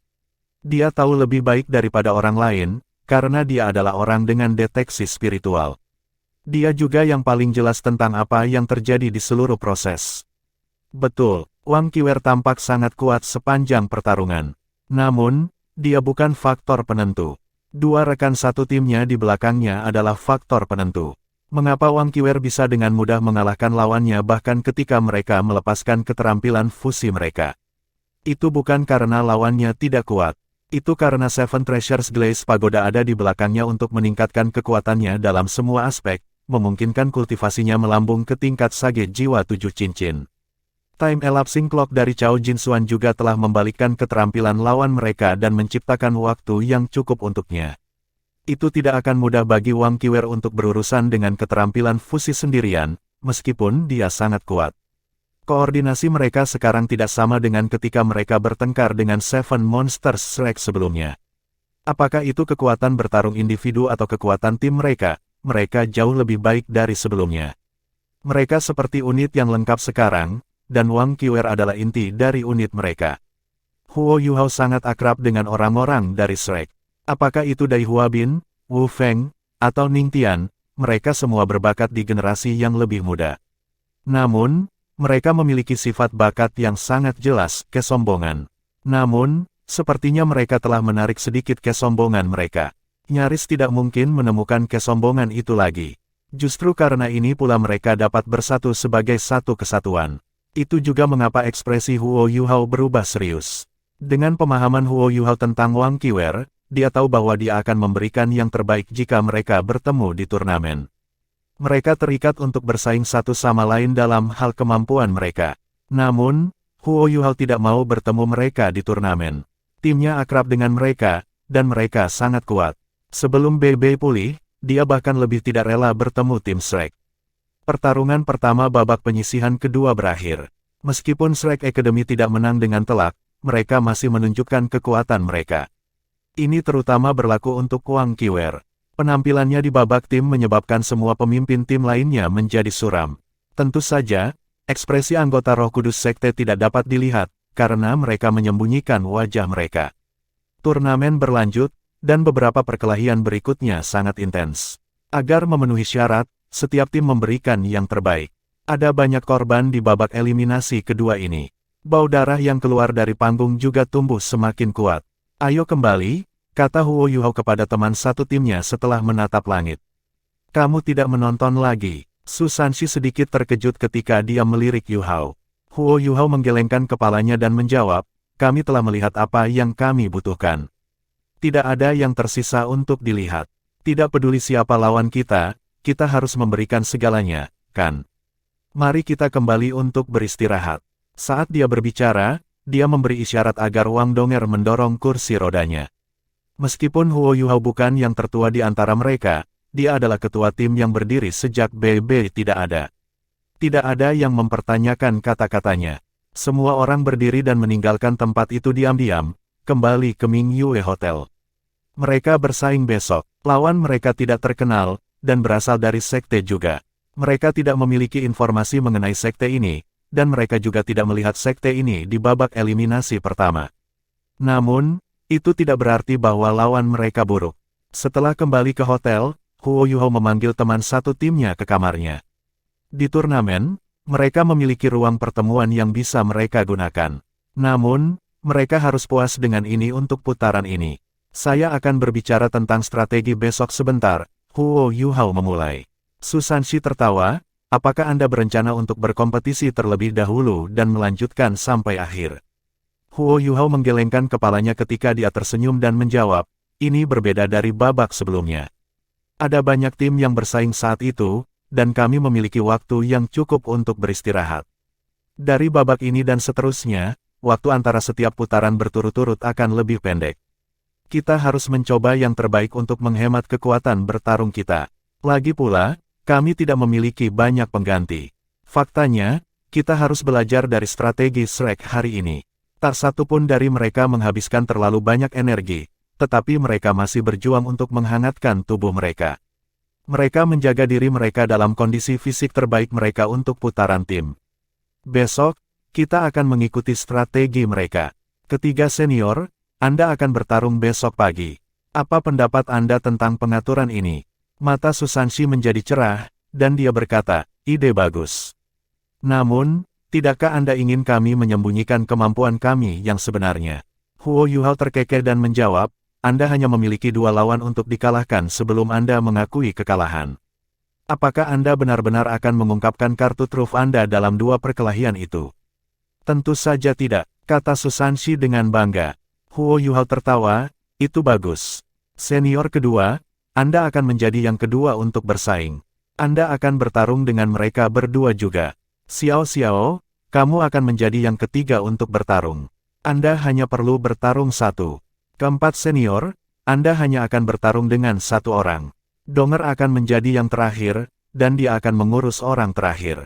Dia tahu lebih baik daripada orang lain, karena dia adalah orang dengan deteksi spiritual. Dia juga yang paling jelas tentang apa yang terjadi di seluruh proses. Betul, Wang Qiwer tampak sangat kuat sepanjang pertarungan. Namun, dia bukan faktor penentu. Dua rekan satu timnya di belakangnya adalah faktor penentu. Mengapa Wang Qiwer bisa dengan mudah mengalahkan lawannya bahkan ketika mereka melepaskan keterampilan fusi mereka? Itu bukan karena lawannya tidak kuat. Itu karena Seven Treasures Glaze Pagoda ada di belakangnya untuk meningkatkan kekuatannya dalam semua aspek, memungkinkan kultivasinya melambung ke tingkat sage jiwa 7 cincin. Time Elapsing Clock dari Cao Jinsuan juga telah membalikkan keterampilan lawan mereka dan menciptakan waktu yang cukup untuknya. Itu tidak akan mudah bagi Wang Qiwer untuk berurusan dengan keterampilan fusi sendirian, meskipun dia sangat kuat. Koordinasi mereka sekarang tidak sama dengan ketika mereka bertengkar dengan Seven Monsters Shrek sebelumnya. Apakah itu kekuatan bertarung individu atau kekuatan tim mereka? Mereka jauh lebih baik dari sebelumnya. Mereka seperti unit yang lengkap sekarang, dan Wang Qiwer adalah inti dari unit mereka. Huo Yuhao sangat akrab dengan orang-orang dari Shrek. Apakah itu Dai Huabin, Wu Feng, atau Ning Tian, mereka semua berbakat di generasi yang lebih muda. Namun, mereka memiliki sifat bakat yang sangat jelas, kesombongan. Namun, sepertinya mereka telah menarik sedikit kesombongan mereka. Nyaris tidak mungkin menemukan kesombongan itu lagi. Justru karena ini pula mereka dapat bersatu sebagai satu kesatuan. Itu juga mengapa ekspresi Huo Yuhao berubah serius. Dengan pemahaman Huo Yuhao tentang Wang Qiwer, dia tahu bahwa dia akan memberikan yang terbaik jika mereka bertemu di turnamen. Mereka terikat untuk bersaing satu sama lain dalam hal kemampuan mereka. Namun, Huo Yuhao tidak mau bertemu mereka di turnamen. Timnya akrab dengan mereka, dan mereka sangat kuat. Sebelum BB pulih, dia bahkan lebih tidak rela bertemu tim Shrek. Pertarungan pertama babak penyisihan kedua berakhir. Meskipun Shrek Academy tidak menang dengan telak, mereka masih menunjukkan kekuatan mereka. Ini terutama berlaku untuk Wang Qiwer. Penampilannya di babak tim menyebabkan semua pemimpin tim lainnya menjadi suram. Tentu saja, ekspresi anggota Roh Kudus Sekte tidak dapat dilihat, karena mereka menyembunyikan wajah mereka. Turnamen berlanjut, dan beberapa perkelahian berikutnya sangat intens. Agar memenuhi syarat, setiap tim memberikan yang terbaik. Ada banyak korban di babak eliminasi kedua ini. Bau darah yang keluar dari panggung juga tumbuh semakin kuat. Ayo kembali, kata Huo Yuhao kepada teman satu timnya setelah menatap langit. Kamu tidak menonton lagi. Su Sanxi sedikit terkejut ketika dia melirik Yuhao. Huo Yuhao menggelengkan kepalanya dan menjawab, kami telah melihat apa yang kami butuhkan. Tidak ada yang tersisa untuk dilihat. Tidak peduli siapa lawan kita harus memberikan segalanya, kan? Mari kita kembali untuk beristirahat. Saat dia berbicara, dia memberi isyarat agar Wang Donger mendorong kursi rodanya. Meskipun Huo Yuhao bukan yang tertua di antara mereka, dia adalah ketua tim yang berdiri sejak BB tidak ada. Tidak ada yang mempertanyakan kata-katanya. Semua orang berdiri dan meninggalkan tempat itu diam-diam, kembali ke Ming Yue Hotel. Mereka bersaing besok, lawan mereka tidak terkenal, dan berasal dari sekte juga. Mereka tidak memiliki informasi mengenai sekte ini, dan mereka juga tidak melihat sekte ini di babak eliminasi pertama. Namun, itu tidak berarti bahwa lawan mereka buruk. Setelah kembali ke hotel, Huo Yuhao memanggil teman satu timnya ke kamarnya. Di turnamen, mereka memiliki ruang pertemuan yang bisa mereka gunakan. Namun, mereka harus puas dengan ini untuk putaran ini. Saya akan berbicara tentang strategi besok sebentar. Huo Yuhao memulai. Su Sanxi tertawa, apakah Anda berencana untuk berkompetisi terlebih dahulu dan melanjutkan sampai akhir? Huo Yuhao menggelengkan kepalanya ketika dia tersenyum dan menjawab, ini berbeda dari babak sebelumnya. Ada banyak tim yang bersaing saat itu, dan kami memiliki waktu yang cukup untuk beristirahat. Dari babak ini dan seterusnya, waktu antara setiap putaran berturut-turut akan lebih pendek. Kita harus mencoba yang terbaik untuk menghemat kekuatan bertarung kita. Lagi pula, kami tidak memiliki banyak pengganti. Faktanya, kita harus belajar dari strategi Shrek hari ini. Tak satu pun dari mereka menghabiskan terlalu banyak energi, tetapi mereka masih berjuang untuk menghangatkan tubuh mereka. Mereka menjaga diri mereka dalam kondisi fisik terbaik mereka untuk putaran tim. Besok, kita akan mengikuti strategi mereka. Ketiga senior, Anda akan bertarung besok pagi. Apa pendapat Anda tentang pengaturan ini? Mata Susanshi menjadi cerah, dan dia berkata, ide bagus. Namun, tidakkah Anda ingin kami menyembunyikan kemampuan kami yang sebenarnya? Huo Yuhao terkekeh dan menjawab, Anda hanya memiliki 2 lawan untuk dikalahkan sebelum Anda mengakui kekalahan. Apakah Anda benar-benar akan mengungkapkan kartu truf Anda dalam 2 perkelahian itu? Tentu saja tidak, kata Susanshi dengan bangga. Huo Yuhao tertawa, itu bagus. Senior kedua, Anda akan menjadi yang kedua untuk bersaing. Anda akan bertarung dengan mereka berdua juga. Xiao Xiao, kamu akan menjadi yang ketiga untuk bertarung. Anda hanya perlu bertarung 1. Keempat senior, Anda hanya akan bertarung dengan 1 orang. Donger akan menjadi yang terakhir, dan dia akan mengurus orang terakhir.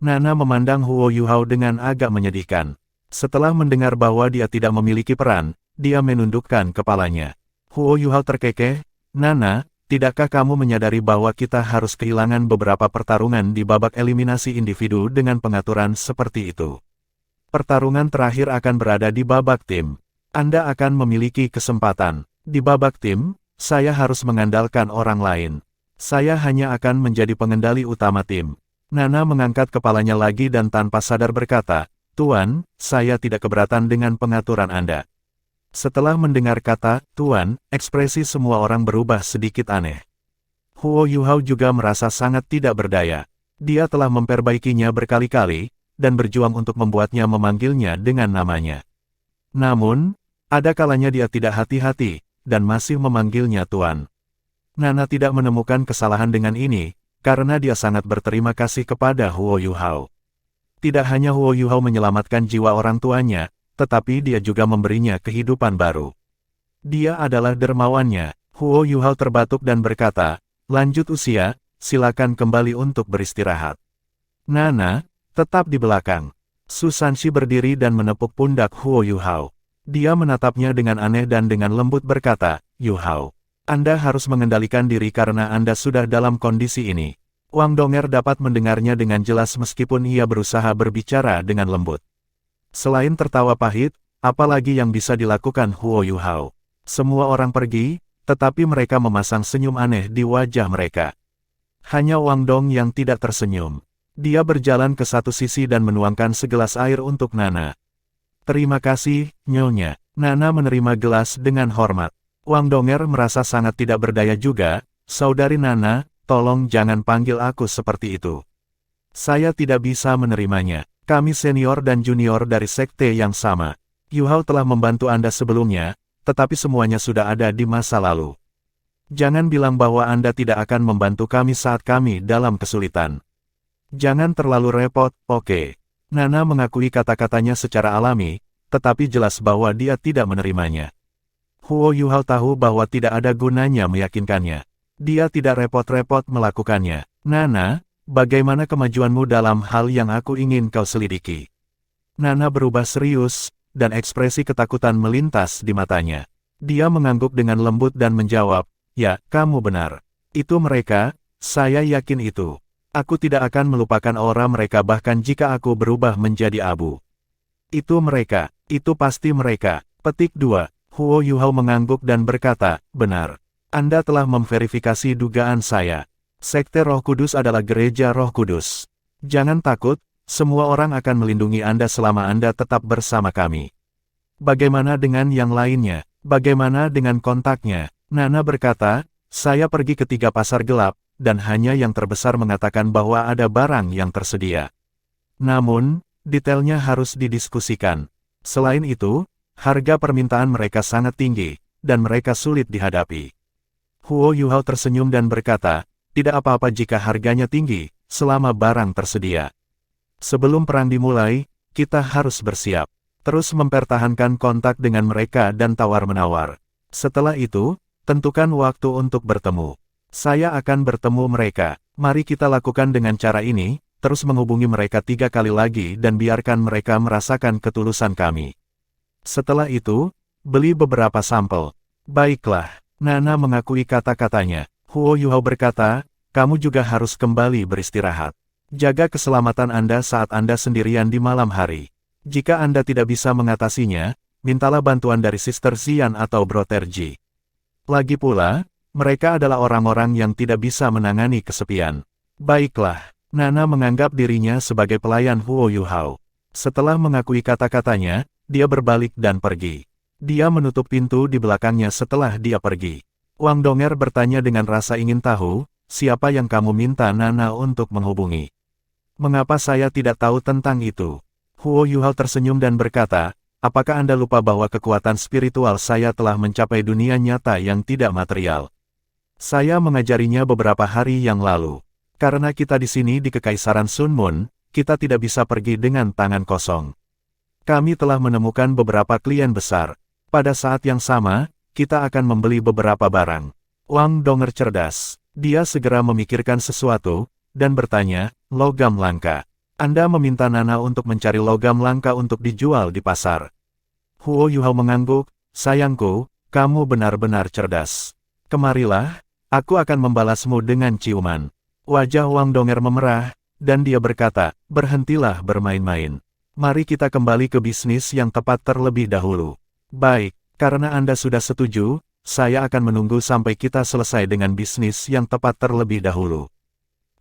Nana memandang Huo Yuhao dengan agak menyedihkan. Setelah mendengar bahwa dia tidak memiliki peran, dia menundukkan kepalanya. Huo Yuhao terkekeh, Nana, tidakkah kamu menyadari bahwa kita harus kehilangan beberapa pertarungan di babak eliminasi individu dengan pengaturan seperti itu? Pertarungan terakhir akan berada di babak tim. Anda akan memiliki kesempatan. Di babak tim, saya harus mengandalkan orang lain. Saya hanya akan menjadi pengendali utama tim. Nana mengangkat kepalanya lagi dan tanpa sadar berkata, Tuan, saya tidak keberatan dengan pengaturan Anda. Setelah mendengar kata, Tuan, ekspresi semua orang berubah sedikit aneh. Huo Yuhao juga merasa sangat tidak berdaya. Dia telah memperbaikinya berkali-kali, dan berjuang untuk membuatnya memanggilnya dengan namanya. Namun, ada kalanya dia tidak hati-hati, dan masih memanggilnya Tuan. Nana tidak menemukan kesalahan dengan ini, karena dia sangat berterima kasih kepada Huo Yuhao. Tidak hanya Huo Yuhao menyelamatkan jiwa orang tuanya, tetapi dia juga memberinya kehidupan baru. Dia adalah dermawannya. Huo Yuhao terbatuk dan berkata, lanjut usia, silakan kembali untuk beristirahat. Nana, tetap di belakang. Susanshi berdiri dan menepuk pundak Huo Yuhao. Dia menatapnya dengan aneh dan dengan lembut berkata, Yuhao, Anda harus mengendalikan diri karena Anda sudah dalam kondisi ini. Wang Donger dapat mendengarnya dengan jelas meskipun ia berusaha berbicara dengan lembut. Selain tertawa pahit, apalagi yang bisa dilakukan Huo Yuhao? Semua orang pergi, tetapi mereka memasang senyum aneh di wajah mereka. Hanya Wang Dong yang tidak tersenyum. Dia berjalan ke satu sisi dan menuangkan segelas air untuk Nana. Terima kasih, Nyonya. Nana menerima gelas dengan hormat. Wang Donger merasa sangat tidak berdaya juga. Saudari Nana, tolong jangan panggil aku seperti itu. Saya tidak bisa menerimanya. Kami senior dan junior dari sekte yang sama. Yuhao telah membantu Anda sebelumnya, tetapi semuanya sudah ada di masa lalu. Jangan bilang bahwa Anda tidak akan membantu kami saat kami dalam kesulitan. Jangan terlalu repot, oke. Nana mengakui kata-katanya secara alami, tetapi jelas bahwa dia tidak menerimanya. Huo Yuhao tahu bahwa tidak ada gunanya meyakinkannya. Dia tidak repot-repot melakukannya. Nana, bagaimana kemajuanmu dalam hal yang aku ingin kau selidiki? Nana berubah serius, dan ekspresi ketakutan melintas di matanya. Dia mengangguk dengan lembut dan menjawab, ya, kamu benar. Itu mereka, saya yakin itu. Aku tidak akan melupakan aura mereka bahkan jika aku berubah menjadi abu. Itu mereka, itu pasti mereka. Petik 2. Huo Yuhao mengangguk dan berkata, benar. Anda telah memverifikasi dugaan saya. Sekte Roh Kudus adalah gereja Roh Kudus. Jangan takut, semua orang akan melindungi Anda selama Anda tetap bersama kami. Bagaimana dengan yang lainnya? Bagaimana dengan kontaknya? Nana berkata, saya pergi ke 3 pasar gelap, dan hanya yang terbesar mengatakan bahwa ada barang yang tersedia. Namun, detailnya harus didiskusikan. Selain itu, harga permintaan mereka sangat tinggi, dan mereka sulit dihadapi. Huo Yuhao tersenyum dan berkata, tidak apa-apa jika harganya tinggi, selama barang tersedia. Sebelum perang dimulai, kita harus bersiap. Terus mempertahankan kontak dengan mereka dan tawar-menawar. Setelah itu, tentukan waktu untuk bertemu. Saya akan bertemu mereka. Mari kita lakukan dengan cara ini, terus menghubungi mereka 3 kali lagi dan biarkan mereka merasakan ketulusan kami. Setelah itu, beli beberapa sampel. Baiklah, Nana mengakui kata-katanya. Huo Yuhao berkata, kamu juga harus kembali beristirahat. Jaga keselamatan Anda saat Anda sendirian di malam hari. Jika Anda tidak bisa mengatasinya, mintalah bantuan dari Sister Xian atau Brother Ji. Lagi pula, mereka adalah orang-orang yang tidak bisa menangani kesepian. Baiklah, Nana menganggap dirinya sebagai pelayan Huo Yuhao. Setelah mengakui kata-katanya, dia berbalik dan pergi. Dia menutup pintu di belakangnya setelah dia pergi. Wang Donger bertanya dengan rasa ingin tahu, siapa yang kamu minta Nana untuk menghubungi? Mengapa saya tidak tahu tentang itu? Huo Yuhao tersenyum dan berkata, apakah Anda lupa bahwa kekuatan spiritual saya telah mencapai dunia nyata yang tidak material? Saya mengajarinya beberapa hari yang lalu. Karena kita di sini di Kekaisaran Sun Moon, kita tidak bisa pergi dengan tangan kosong. Kami telah menemukan beberapa klien besar. Pada saat yang sama, kita akan membeli beberapa barang. Wang Donger cerdas. Dia segera memikirkan sesuatu, dan bertanya, logam langka. Anda meminta Nana untuk mencari logam langka untuk dijual di pasar. Huo Yuhao mengangguk, sayangku, kamu benar-benar cerdas. Kemarilah, aku akan membalasmu dengan ciuman. Wajah Wang Donger memerah, dan dia berkata, berhentilah bermain-main. Mari kita kembali ke bisnis yang tepat terlebih dahulu. Baik, karena Anda sudah setuju, saya akan menunggu sampai kita selesai dengan bisnis yang tepat terlebih dahulu.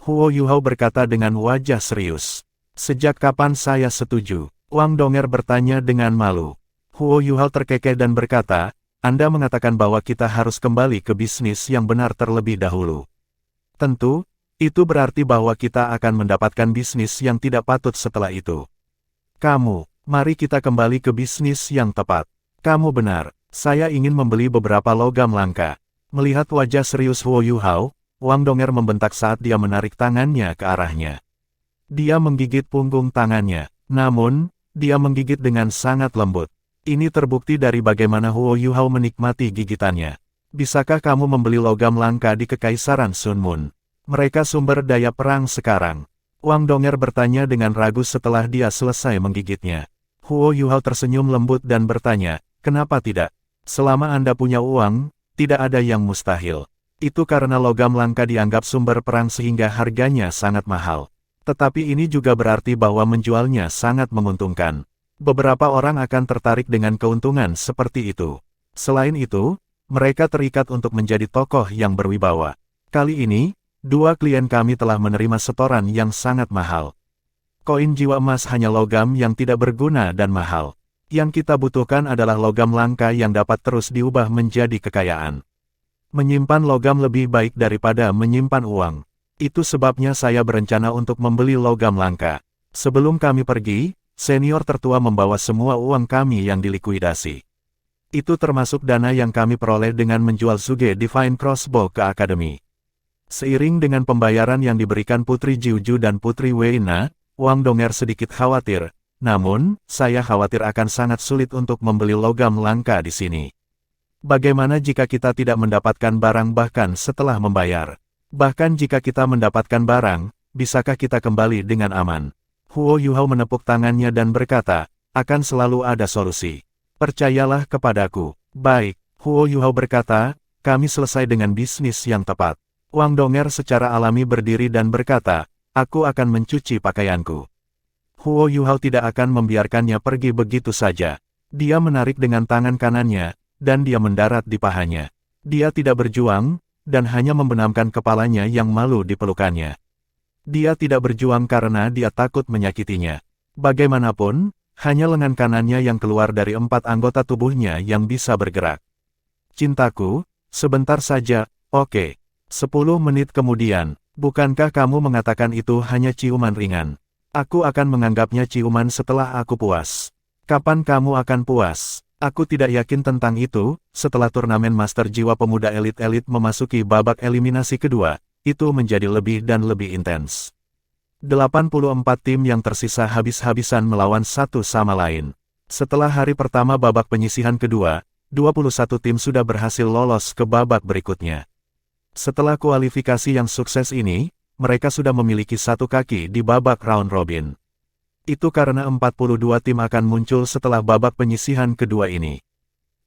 Huo Yuhao berkata dengan wajah serius. Sejak kapan saya setuju? Wang Donger bertanya dengan malu. Huo Yuhao terkekeh dan berkata, Anda mengatakan bahwa kita harus kembali ke bisnis yang benar terlebih dahulu. Tentu, itu berarti bahwa kita akan mendapatkan bisnis yang tidak patut setelah itu. Kamu, mari kita kembali ke bisnis yang tepat. Kamu benar, saya ingin membeli beberapa logam langka. Melihat wajah serius Huo Yuhao, Wang Donger membentak saat dia menarik tangannya ke arahnya. Dia menggigit punggung tangannya, namun, dia menggigit dengan sangat lembut. Ini terbukti dari bagaimana Huo Yuhao menikmati gigitannya. Bisakah kamu membeli logam langka di Kekaisaran Sun Moon? Mereka sumber daya perang sekarang. Wang Donger bertanya dengan ragu setelah dia selesai menggigitnya. Huo Yuhao tersenyum lembut dan bertanya, kenapa tidak? Selama Anda punya uang, tidak ada yang mustahil. Itu karena logam langka dianggap sumber perang sehingga harganya sangat mahal. Tetapi ini juga berarti bahwa menjualnya sangat menguntungkan. Beberapa orang akan tertarik dengan keuntungan seperti itu. Selain itu, mereka terikat untuk menjadi tokoh yang berwibawa. Kali ini, 2 klien kami telah menerima setoran yang sangat mahal. Koin jiwa emas hanya logam yang tidak berguna dan mahal. Yang kita butuhkan adalah logam langka yang dapat terus diubah menjadi kekayaan. Menyimpan logam lebih baik daripada menyimpan uang. Itu sebabnya saya berencana untuk membeli logam langka. Sebelum kami pergi, senior tertua membawa semua uang kami yang dilikuidasi. Itu termasuk dana yang kami peroleh dengan menjual Suge Divine Crossbow ke Akademi. Seiring dengan pembayaran yang diberikan Putri Jiuju dan Putri Weina, Wang Donger sedikit khawatir, namun, saya khawatir akan sangat sulit untuk membeli logam langka di sini. Bagaimana jika kita tidak mendapatkan barang bahkan setelah membayar? Bahkan jika kita mendapatkan barang, bisakah kita kembali dengan aman? Huo Yuhao menepuk tangannya dan berkata, akan selalu ada solusi. Percayalah kepadaku. Baik, Huo Yuhao berkata, kami selesai dengan bisnis yang tepat. Wang Donger secara alami berdiri dan berkata, aku akan mencuci pakaianku. Huo Yuhao tidak akan membiarkannya pergi begitu saja. Dia menarik dengan tangan kanannya, dan dia mendarat di pahanya. Dia tidak berjuang, dan hanya membenamkan kepalanya yang malu di pelukannya. Dia tidak berjuang karena dia takut menyakitinya. Bagaimanapun, hanya lengan kanannya yang keluar dari 4 anggota tubuhnya yang bisa bergerak. Cintaku, sebentar saja, oke. 10 menit kemudian, bukankah kamu mengatakan itu hanya ciuman ringan? Aku akan menganggapnya ciuman setelah aku puas. Kapan kamu akan puas? Aku tidak yakin tentang itu. Setelah turnamen Master Jiwa Pemuda Elit-Elit memasuki babak eliminasi kedua, itu menjadi lebih dan lebih intens. 84 tim yang tersisa habis-habisan melawan satu sama lain. Setelah hari pertama babak penyisihan kedua, 21 tim sudah berhasil lolos ke babak berikutnya. Setelah kualifikasi yang sukses ini, mereka sudah memiliki 1 kaki di babak round robin. Itu karena 42 tim akan muncul setelah babak penyisihan kedua ini.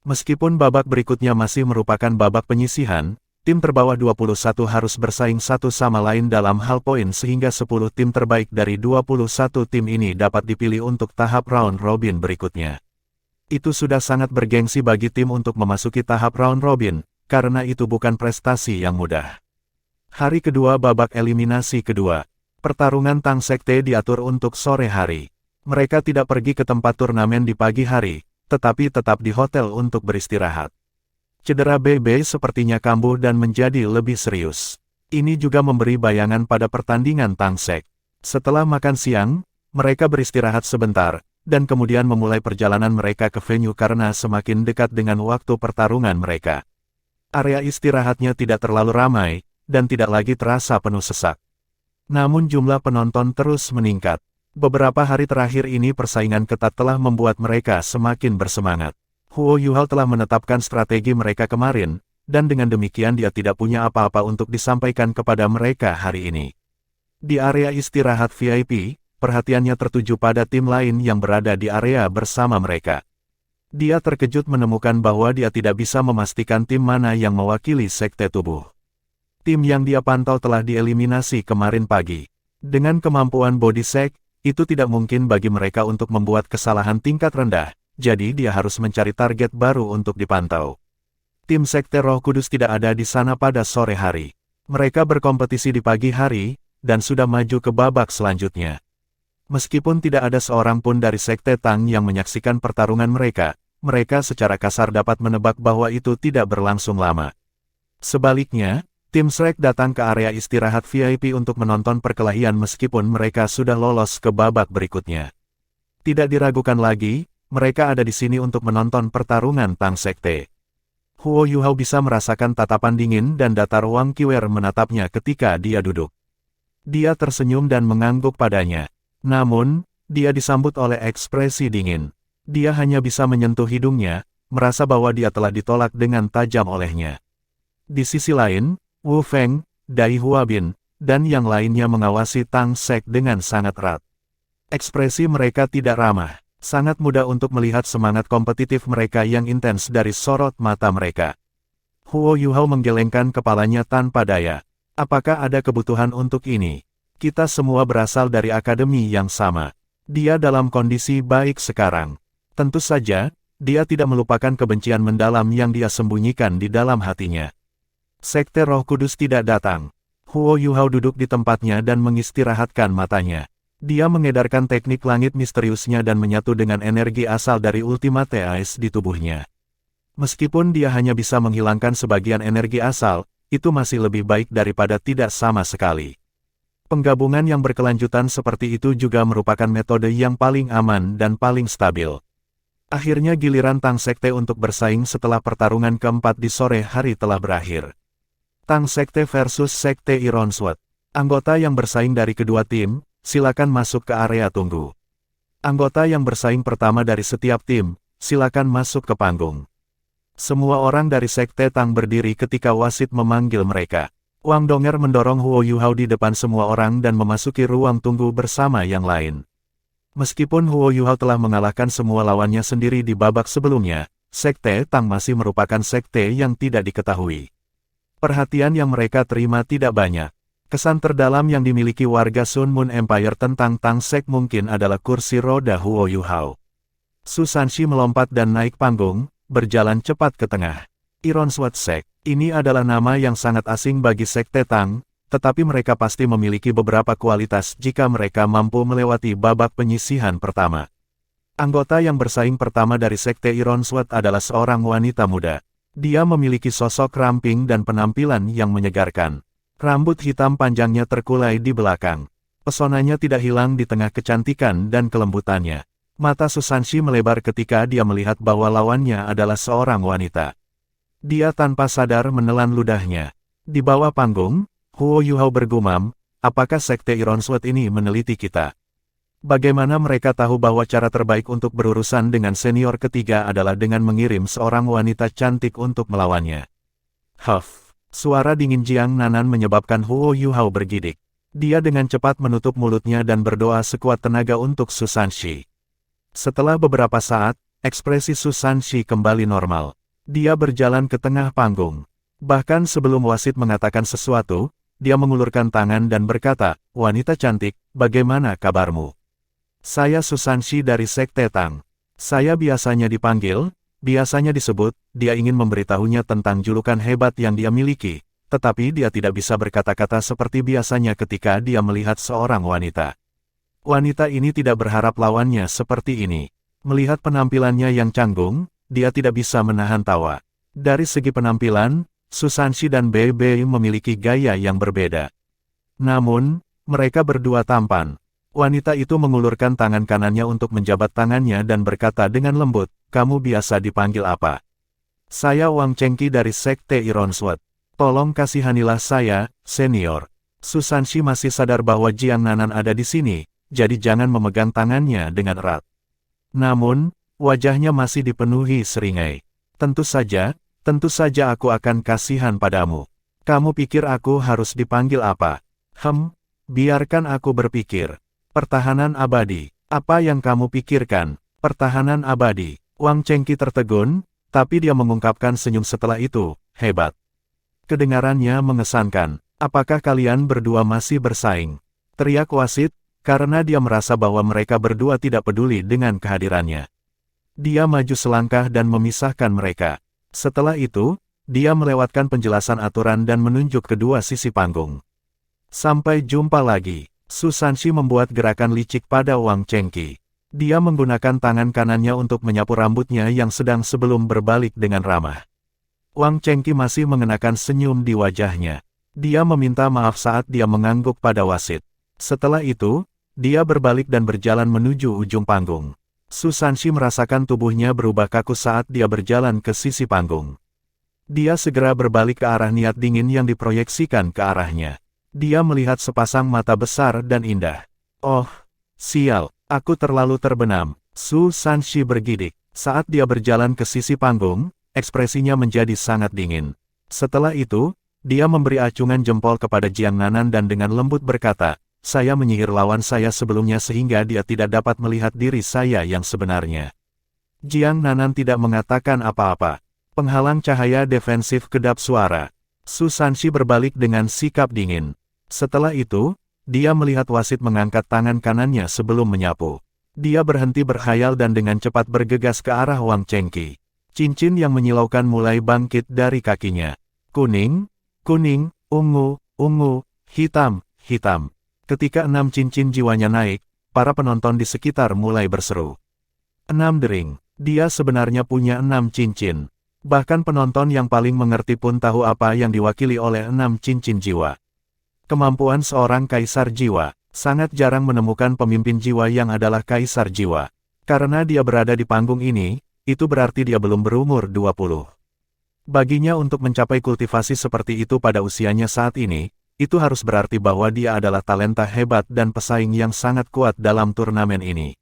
Meskipun babak berikutnya masih merupakan babak penyisihan, tim terbawah 21 harus bersaing satu sama lain dalam hal poin sehingga 10 tim terbaik dari 21 tim ini dapat dipilih untuk tahap round robin berikutnya. Itu sudah sangat bergengsi bagi tim untuk memasuki tahap round robin, karena itu bukan prestasi yang mudah. Hari kedua babak eliminasi kedua. Pertarungan Tang Sekte diatur untuk sore hari. Mereka tidak pergi ke tempat turnamen di pagi hari, tetapi tetap di hotel untuk beristirahat. Cedera BB sepertinya kambuh dan menjadi lebih serius. Ini juga memberi bayangan pada pertandingan Tang Sek. Setelah makan siang, mereka beristirahat sebentar, dan kemudian memulai perjalanan mereka ke venue karena semakin dekat dengan waktu pertarungan mereka. Area istirahatnya tidak terlalu ramai, dan tidak lagi terasa penuh sesak. Namun jumlah penonton terus meningkat. Beberapa hari terakhir ini persaingan ketat telah membuat mereka semakin bersemangat. Huo Yuhao telah menetapkan strategi mereka kemarin, dan dengan demikian dia tidak punya apa-apa untuk disampaikan kepada mereka hari ini. Di area istirahat VIP, perhatiannya tertuju pada tim lain yang berada di area bersama mereka. Dia terkejut menemukan bahwa dia tidak bisa memastikan tim mana yang mewakili sekte tubuh. Tim yang dia pantau telah dieliminasi kemarin pagi. Dengan kemampuan body sek, itu tidak mungkin bagi mereka untuk membuat kesalahan tingkat rendah, jadi dia harus mencari target baru untuk dipantau. Tim Sekte Roh Kudus tidak ada di sana pada sore hari. Mereka berkompetisi di pagi hari, dan sudah maju ke babak selanjutnya. Meskipun tidak ada seorang pun dari Sekte Tang yang menyaksikan pertarungan mereka secara kasar dapat menebak bahwa itu tidak berlangsung lama. Sebaliknya, tim Shrek datang ke area istirahat VIP untuk menonton perkelahian meskipun mereka sudah lolos ke babak berikutnya. Tidak diragukan lagi, mereka ada di sini untuk menonton pertarungan Tang Sekte. Huo Yuhao bisa merasakan tatapan dingin dan datar Wang Qiwer menatapnya ketika dia duduk. Dia tersenyum dan mengangguk padanya. Namun, dia disambut oleh ekspresi dingin. Dia hanya bisa menyentuh hidungnya, merasa bahwa dia telah ditolak dengan tajam olehnya. Di sisi lain, Wu Feng, Dai Huabin, dan yang lainnya mengawasi Tang Sek dengan sangat erat. Ekspresi mereka tidak ramah. Sangat mudah untuk melihat semangat kompetitif mereka yang intens dari sorot mata mereka. Huo Yuhao menggelengkan kepalanya tanpa daya. Apakah ada kebutuhan untuk ini? Kita semua berasal dari akademi yang sama. Dia dalam kondisi baik sekarang. Tentu saja, dia tidak melupakan kebencian mendalam yang dia sembunyikan di dalam hatinya. Sekte Roh Kudus tidak datang. Huo Yuhao duduk di tempatnya dan mengistirahatkan matanya. Dia mengedarkan teknik langit misteriusnya dan menyatu dengan energi asal dari Ultimate Ice di tubuhnya. Meskipun dia hanya bisa menghilangkan sebagian energi asal, itu masih lebih baik daripada tidak sama sekali. Penggabungan yang berkelanjutan seperti itu juga merupakan metode yang paling aman dan paling stabil. Akhirnya giliran Tang Sekte untuk bersaing setelah pertarungan keempat di sore hari telah berakhir. Tang Sekte versus Sekte Ironsword. Anggota yang bersaing dari kedua tim, silakan masuk ke area tunggu. Anggota yang bersaing pertama dari setiap tim, silakan masuk ke panggung. Semua orang dari Sekte Tang berdiri ketika wasit memanggil mereka. Wang Donger mendorong Huo Yuhao di depan semua orang dan memasuki ruang tunggu bersama yang lain. Meskipun Huo Yuhao telah mengalahkan semua lawannya sendiri di babak sebelumnya, Sekte Tang masih merupakan sekte yang tidak diketahui. Perhatian yang mereka terima tidak banyak. Kesan terdalam yang dimiliki warga Sun Moon Empire tentang Tang Sek mungkin adalah kursi roda Huo Yuhao. Su Sanshi melompat dan naik panggung, berjalan cepat ke tengah. Ironsword Sek, ini adalah nama yang sangat asing bagi Sekte Tang, tetapi mereka pasti memiliki beberapa kualitas jika mereka mampu melewati babak penyisihan pertama. Anggota yang bersaing pertama dari Sekte Ironsword adalah seorang wanita muda. Dia memiliki sosok ramping dan penampilan yang menyegarkan. Rambut hitam panjangnya terkulai di belakang. Pesonanya tidak hilang di tengah kecantikan dan kelembutannya. Mata Su Sanshi melebar ketika dia melihat bahwa lawannya adalah seorang wanita. Dia tanpa sadar menelan ludahnya. Di bawah panggung, Huo Yuhao bergumam, apakah Sekte Ironsword ini meneliti kita? Bagaimana mereka tahu bahwa cara terbaik untuk berurusan dengan senior ketiga adalah dengan mengirim seorang wanita cantik untuk melawannya? Huff. Suara dingin Jiang Nanan menyebabkan Huo Yuhao bergidik. Dia dengan cepat menutup mulutnya dan berdoa sekuat tenaga untuk Su Sanshi. Setelah beberapa saat, Ekspresi Su Sanshi kembali normal. Dia berjalan ke tengah panggung. Bahkan sebelum wasit mengatakan sesuatu, dia mengulurkan tangan dan berkata, "Wanita cantik, bagaimana kabarmu? Saya Su Sanshi dari Sekte Tang. Saya biasanya dipanggil, biasanya disebut." Dia ingin memberitahunya tentang julukan hebat yang dia miliki, tetapi dia tidak bisa berkata-kata seperti biasanya ketika dia melihat seorang wanita. Wanita ini tidak berharap lawannya seperti ini. Melihat penampilannya yang canggung, dia tidak bisa menahan tawa. Dari segi penampilan, Su Sanshi dan Bei Bei memiliki gaya yang berbeda. Namun, mereka berdua tampan. Wanita itu mengulurkan tangan kanannya untuk menjabat tangannya dan berkata dengan lembut, "Kamu biasa dipanggil apa?" "Saya Wang Chengqi dari Sekte Ironsword. Tolong kasihanilah saya, senior." Su Sanshi masih sadar bahwa Jiang Nanan ada di sini, jadi jangan memegang tangannya dengan erat. Namun, wajahnya masih dipenuhi seringai. Tentu saja aku akan kasihan padamu. Kamu pikir aku harus dipanggil apa?" Biarkan aku berpikir. Pertahanan abadi. Apa yang kamu pikirkan? Pertahanan abadi. Wang Chengqi tertegun, tapi dia mengungkapkan senyum setelah itu, "Hebat." Kedengarannya mengesankan. "Apakah kalian berdua masih bersaing?" teriak wasit, karena dia merasa bahwa mereka berdua tidak peduli dengan kehadirannya. Dia maju selangkah dan memisahkan mereka. Setelah itu, dia melewatkan penjelasan aturan dan menunjuk kedua sisi panggung. "Sampai jumpa lagi." Su Sanshi membuat gerakan licik pada Wang Chengqi. Dia menggunakan tangan kanannya untuk menyapu rambutnya yang sedang sebelum berbalik dengan ramah. Wang Chengqi masih mengenakan senyum di wajahnya. Dia meminta maaf saat dia mengangguk pada wasit. Setelah itu, dia berbalik dan berjalan menuju ujung panggung. Su Sanshi merasakan tubuhnya berubah kaku saat dia berjalan ke sisi panggung. Dia segera berbalik ke arah niat dingin yang diproyeksikan ke arahnya. Dia melihat sepasang mata besar dan indah. "Oh, sial, aku terlalu terbenam." Su Sanshi bergidik. Saat dia berjalan ke sisi panggung, ekspresinya menjadi sangat dingin. Setelah itu, dia memberi acungan jempol kepada Jiang Nanan dan dengan lembut berkata, "Saya menyihir lawan saya sebelumnya sehingga dia tidak dapat melihat diri saya yang sebenarnya." Jiang Nanan tidak mengatakan apa-apa. Penghalang cahaya defensif kedap suara. Su Sanshi berbalik dengan sikap dingin. Setelah itu, dia melihat wasit mengangkat tangan kanannya sebelum menyapu. Dia berhenti berkhayal dan dengan cepat bergegas ke arah Wang Chengqi. Cincin yang menyilaukan mulai bangkit dari kakinya. Kuning, kuning, ungu, ungu, hitam, hitam. Ketika 6 cincin jiwanya naik, para penonton di sekitar mulai berseru. 6 dering. Dia sebenarnya punya 6 cincin. Bahkan penonton yang paling mengerti pun tahu apa yang diwakili oleh 6 cincin jiwa. Kemampuan seorang kaisar jiwa. Sangat jarang menemukan pemimpin jiwa yang adalah kaisar jiwa. Karena dia berada di panggung ini, itu berarti dia belum berumur 20. Baginya untuk mencapai kultivasi seperti itu pada usianya saat ini, itu harus berarti bahwa dia adalah talenta hebat dan pesaing yang sangat kuat dalam turnamen ini.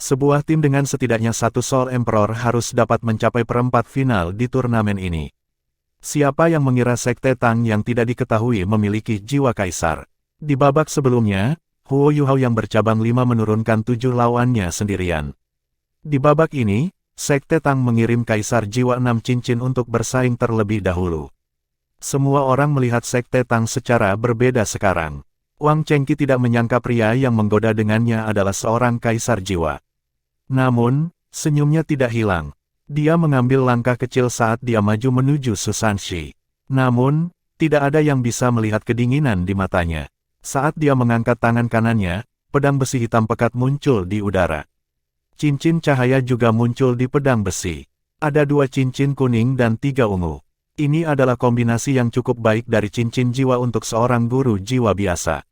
Sebuah tim dengan setidaknya 1 Soul Emperor harus dapat mencapai perempat final di turnamen ini. Siapa yang mengira Sekte Tang yang tidak diketahui memiliki jiwa kaisar? Di babak sebelumnya, Huo Yuhao yang bercabang 5 menurunkan 7 lawannya sendirian. Di babak ini, Sekte Tang mengirim kaisar jiwa 6 cincin untuk bersaing terlebih dahulu. Semua orang melihat Sekte Tang secara berbeda sekarang. Wang Chengqi tidak menyangka pria yang menggoda dengannya adalah seorang kaisar jiwa. Namun, senyumnya tidak hilang. Dia mengambil langkah kecil saat dia maju menuju Su Sanshi. Namun, tidak ada yang bisa melihat kedinginan di matanya. Saat dia mengangkat tangan kanannya, pedang besi hitam pekat muncul di udara. Cincin cahaya juga muncul di pedang besi. Ada 2 cincin kuning dan 3 ungu. Ini adalah kombinasi yang cukup baik dari cincin jiwa untuk seorang guru jiwa biasa.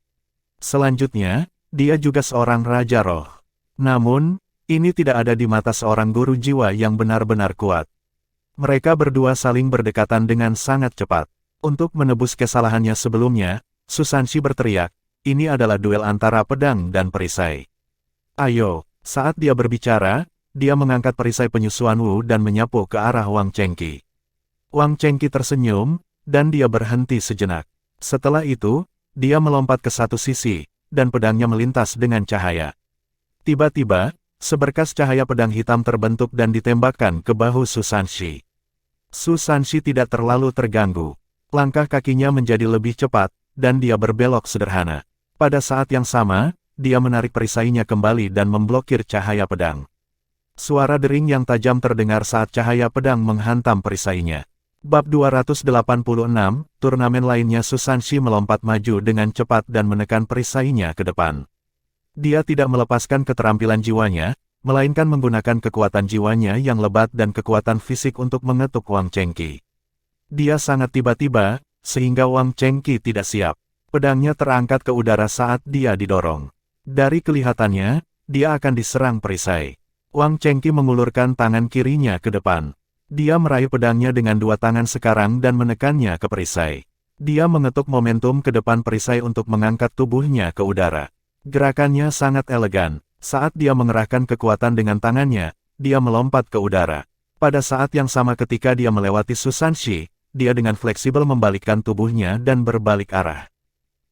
Selanjutnya, dia juga seorang raja roh. Namun, ini tidak ada di mata seorang guru jiwa yang benar-benar kuat. Mereka berdua saling berdekatan dengan sangat cepat. Untuk menebus kesalahannya sebelumnya, Su Sanshi berteriak, "Ini adalah duel antara pedang dan perisai. Ayo!" Saat dia berbicara, dia mengangkat perisai penyusuan Wu dan menyapu ke arah Wang Chengqi. Wang Chengqi tersenyum, dan dia berhenti sejenak. Setelah itu, dia melompat ke satu sisi, dan pedangnya melintas dengan cahaya. Tiba-tiba, Seberkas cahaya pedang hitam terbentuk dan ditembakkan ke bahu Su Sanshi. Su Sanshi tidak terlalu terganggu. Langkah kakinya menjadi lebih cepat, dan dia berbelok sederhana. Pada saat yang sama, dia menarik perisainya kembali dan memblokir cahaya pedang. Suara dering yang tajam terdengar saat cahaya pedang menghantam perisainya. Bab 286, turnamen lainnya. Su Sanshi melompat maju dengan cepat dan menekan perisainya ke depan. Dia tidak melepaskan keterampilan jiwanya, melainkan menggunakan kekuatan jiwanya yang lebat dan kekuatan fisik untuk mengetuk Wang Chengqi. Dia sangat tiba-tiba, sehingga Wang Chengqi tidak siap. Pedangnya terangkat ke udara saat dia didorong. Dari kelihatannya, dia akan diserang perisai. Wang Chengqi mengulurkan tangan kirinya ke depan. Dia meraih pedangnya dengan dua tangan sekarang dan menekannya ke perisai. Dia mengetuk momentum ke depan perisai untuk mengangkat tubuhnya ke udara. Gerakannya sangat elegan. Saat dia mengerahkan kekuatan dengan tangannya, dia melompat ke udara. Pada saat yang sama ketika dia melewati Su Sanshi, dia dengan fleksibel membalikkan tubuhnya dan berbalik arah.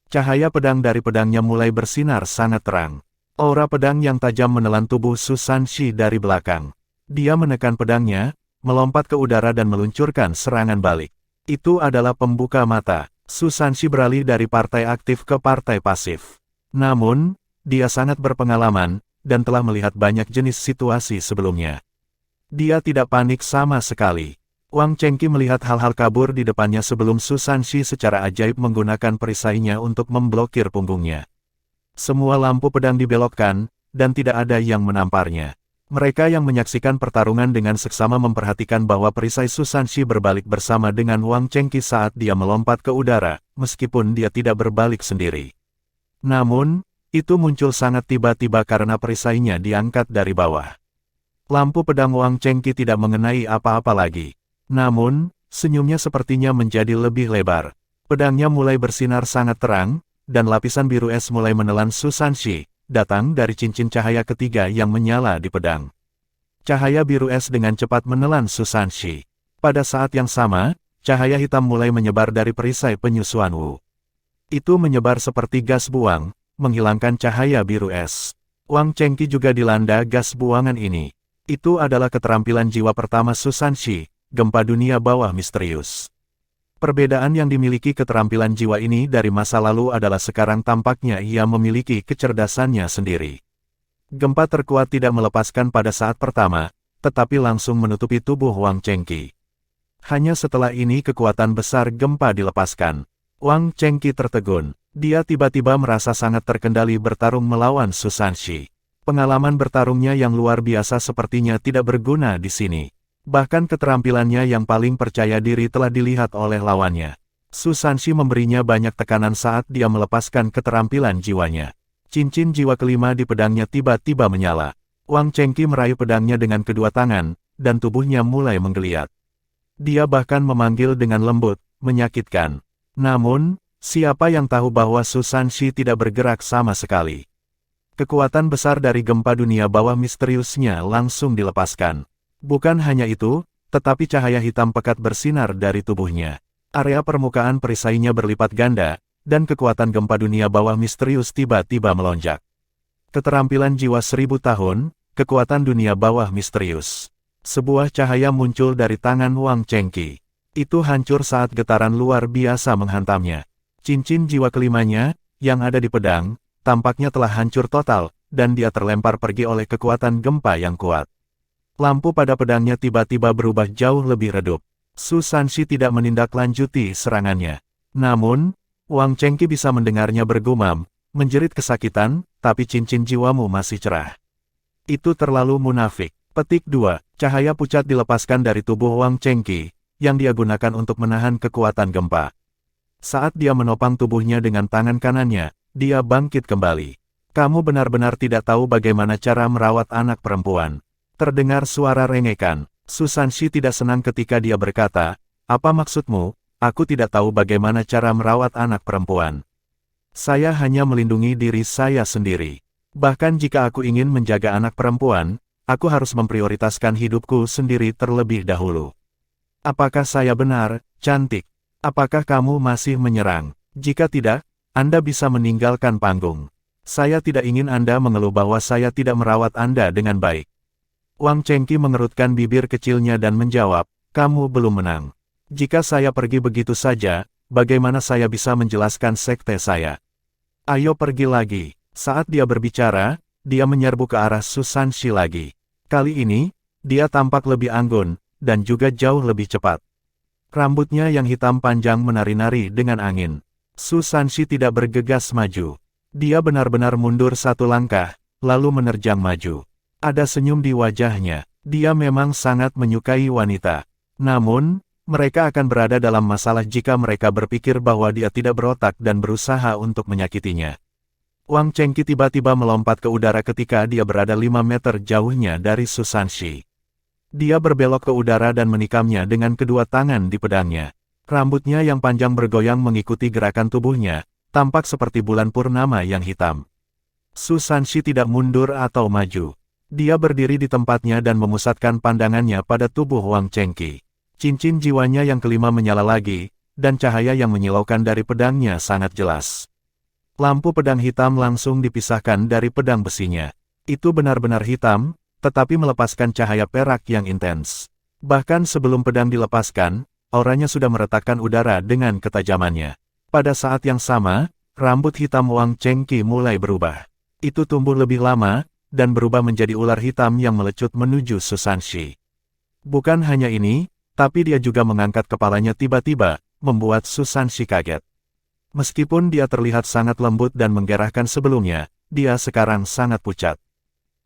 Cahaya pedang dari pedangnya mulai bersinar sangat terang. Aura pedang yang tajam menelan tubuh Su Sanshi dari belakang. Dia menekan pedangnya, melompat ke udara dan meluncurkan serangan balik. Itu adalah pembuka mata. Su Sanshi beralih dari partai aktif ke partai pasif. Namun, dia sangat berpengalaman, dan telah melihat banyak jenis situasi sebelumnya. Dia tidak panik sama sekali. Wang Chengqi melihat hal-hal kabur di depannya sebelum Su Sanshi secara ajaib menggunakan perisainya untuk memblokir punggungnya. Semua lampu pedang dibelokkan, dan tidak ada yang menamparnya. Mereka yang menyaksikan pertarungan dengan seksama memperhatikan bahwa perisai Su Sanshi berbalik bersama dengan Wang Chengqi saat dia melompat ke udara, meskipun dia tidak berbalik sendiri. Namun, itu muncul sangat tiba-tiba karena perisainya diangkat dari bawah. Lampu pedang Wang Chengqi tidak mengenai apa-apa lagi. Namun, senyumnya sepertinya menjadi lebih lebar. Pedangnya mulai bersinar sangat terang, dan lapisan biru es mulai menelan Su Sanshi, datang dari cincin cahaya ketiga yang menyala di pedang. Cahaya biru es dengan cepat menelan Su Sanshi. Pada saat yang sama, cahaya hitam mulai menyebar dari perisai penyusuan Wu. Itu menyebar seperti gas buang, menghilangkan cahaya biru es. Wang Chengqi juga dilanda gas buangan ini. Itu adalah keterampilan jiwa pertama Su Sanshi, gempa dunia bawah misterius. Perbedaan yang dimiliki keterampilan jiwa ini dari masa lalu adalah sekarang tampaknya ia memiliki kecerdasannya sendiri. Gempa terkuat tidak melepaskan pada saat pertama, tetapi langsung menutupi tubuh Wang Chengqi. Hanya setelah ini kekuatan besar gempa dilepaskan. Wang Chengqi tertegun. Dia tiba-tiba merasa sangat terkendali bertarung melawan Su Sanshi. Pengalaman bertarungnya yang luar biasa sepertinya tidak berguna di sini. Bahkan keterampilannya yang paling percaya diri telah dilihat oleh lawannya. Su Sanshi memberinya banyak tekanan saat dia melepaskan keterampilan jiwanya. Cincin jiwa kelima di pedangnya tiba-tiba menyala. Wang Chengqi meraih pedangnya dengan kedua tangan, dan tubuhnya mulai menggeliat. Dia bahkan memanggil dengan lembut, menyakitkan. Namun, siapa yang tahu bahwa Su Sanshi tidak bergerak sama sekali. Kekuatan besar dari gempa dunia bawah misteriusnya langsung dilepaskan. Bukan hanya itu, tetapi cahaya hitam pekat bersinar dari tubuhnya. Area permukaan perisainya berlipat ganda, dan kekuatan gempa dunia bawah misterius tiba-tiba melonjak. Keterampilan jiwa 1000 tahun, kekuatan dunia bawah misterius. Sebuah cahaya muncul dari tangan Wang Chengqi. Itu hancur saat getaran luar biasa menghantamnya. Cincin jiwa kelimanya, yang ada di pedang, tampaknya telah hancur total, dan dia terlempar pergi oleh kekuatan gempa yang kuat. Lampu pada pedangnya tiba-tiba berubah jauh lebih redup. Su Sanshi tidak menindaklanjuti serangannya. Namun, Wang Chengqi bisa mendengarnya bergumam, menjerit kesakitan, tapi cincin jiwamu masih cerah. Itu terlalu munafik. Petik 2. Cahaya pucat dilepaskan dari tubuh Wang Chengqi, yang dia gunakan untuk menahan kekuatan gempa. Saat dia menopang tubuhnya dengan tangan kanannya, dia bangkit kembali. Kamu benar-benar tidak tahu bagaimana cara merawat anak perempuan. Terdengar suara rengekan. Su Sanshi tidak senang ketika dia berkata, "Apa maksudmu? Aku tidak tahu bagaimana cara merawat anak perempuan. Saya hanya melindungi diri saya sendiri. Bahkan jika aku ingin menjaga anak perempuan, aku harus memprioritaskan hidupku sendiri terlebih dahulu." Apakah saya benar, cantik? Apakah kamu masih menyerang? Jika tidak, Anda bisa meninggalkan panggung. Saya tidak ingin Anda mengeluh bahwa saya tidak merawat Anda dengan baik. Wang Chengqi mengerutkan bibir kecilnya dan menjawab, kamu belum menang. Jika saya pergi begitu saja, bagaimana saya bisa menjelaskan sekte saya? Ayo pergi lagi. Saat dia berbicara, dia menyerbu ke arah Su Sanxi lagi. Kali ini, dia tampak lebih anggun, dan juga jauh lebih cepat. Rambutnya yang hitam panjang menari-nari dengan angin. Su Sanxi tidak bergegas maju. Dia benar-benar mundur satu langkah, lalu menerjang maju. Ada senyum di wajahnya. Dia memang sangat menyukai wanita. Namun, mereka akan berada dalam masalah jika mereka berpikir bahwa dia tidak berotak dan berusaha untuk menyakitinya. Wang Chengqi tiba-tiba melompat ke udara ketika dia berada 5 meter jauhnya dari Su Sanxi. Dia berbelok ke udara dan menikamnya dengan kedua tangan di pedangnya. Rambutnya yang panjang bergoyang mengikuti gerakan tubuhnya, tampak seperti bulan purnama yang hitam. Su Sanxi tidak mundur atau maju. Dia berdiri di tempatnya dan memusatkan pandangannya pada tubuh Wang Chengqi. Cincin jiwanya yang kelima menyala lagi, dan cahaya yang menyilaukan dari pedangnya sangat jelas. Lampu pedang hitam langsung dipisahkan dari pedang besinya. Itu benar-benar hitam, tetapi melepaskan cahaya perak yang intens. Bahkan sebelum pedang dilepaskan, auranya sudah meretakkan udara dengan ketajamannya. Pada saat yang sama, rambut hitam Wang Chengqi mulai berubah. Itu tumbuh lebih lama, dan berubah menjadi ular hitam yang melecut menuju Su Sanxi. Bukan hanya ini, tapi dia juga mengangkat kepalanya tiba-tiba, membuat Su Sanxi kaget. Meskipun dia terlihat sangat lembut dan menggerahkan sebelumnya, dia sekarang sangat pucat.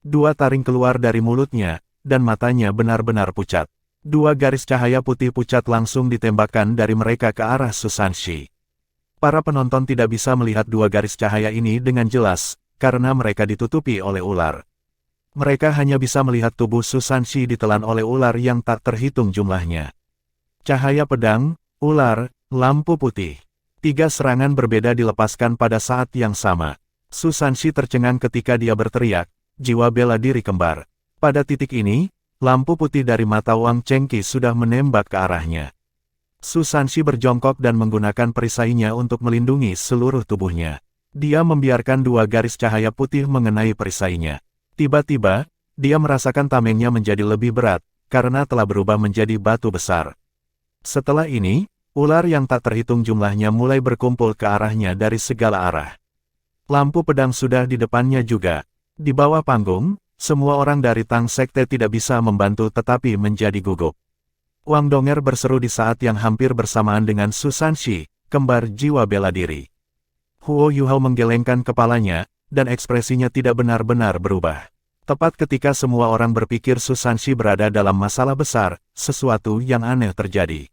Dua taring keluar dari mulutnya, dan matanya benar-benar pucat. Dua garis cahaya putih pucat langsung ditembakkan dari mereka ke arah Su Sanxi. Para penonton tidak bisa melihat dua garis cahaya ini dengan jelas, karena mereka ditutupi oleh ular. Mereka hanya bisa melihat tubuh Su Sanxi ditelan oleh ular yang tak terhitung jumlahnya. Cahaya pedang, ular, lampu putih. 3 serangan berbeda dilepaskan pada saat yang sama. Su Sanxi tercengang ketika dia berteriak, jiwa bela diri kembar. Pada titik ini, lampu putih dari mata Wang Chengqi sudah menembak ke arahnya. Su Sanxi berjongkok dan menggunakan perisainya untuk melindungi seluruh tubuhnya. Dia membiarkan dua garis cahaya putih mengenai perisainya. Tiba-tiba, dia merasakan tamengnya menjadi lebih berat, karena telah berubah menjadi batu besar. Setelah ini, ular yang tak terhitung jumlahnya mulai berkumpul ke arahnya dari segala arah. Lampu pedang sudah di depannya juga. Di bawah panggung, semua orang dari Tang Sekte tidak bisa membantu tetapi menjadi gugup. Wang Donger berseru di saat yang hampir bersamaan dengan Su Sanxi, kembar jiwa bela diri. Huo Yuhao menggelengkan kepalanya, dan ekspresinya tidak benar-benar berubah. Tepat ketika semua orang berpikir Su Sanxi berada dalam masalah besar, sesuatu yang aneh terjadi.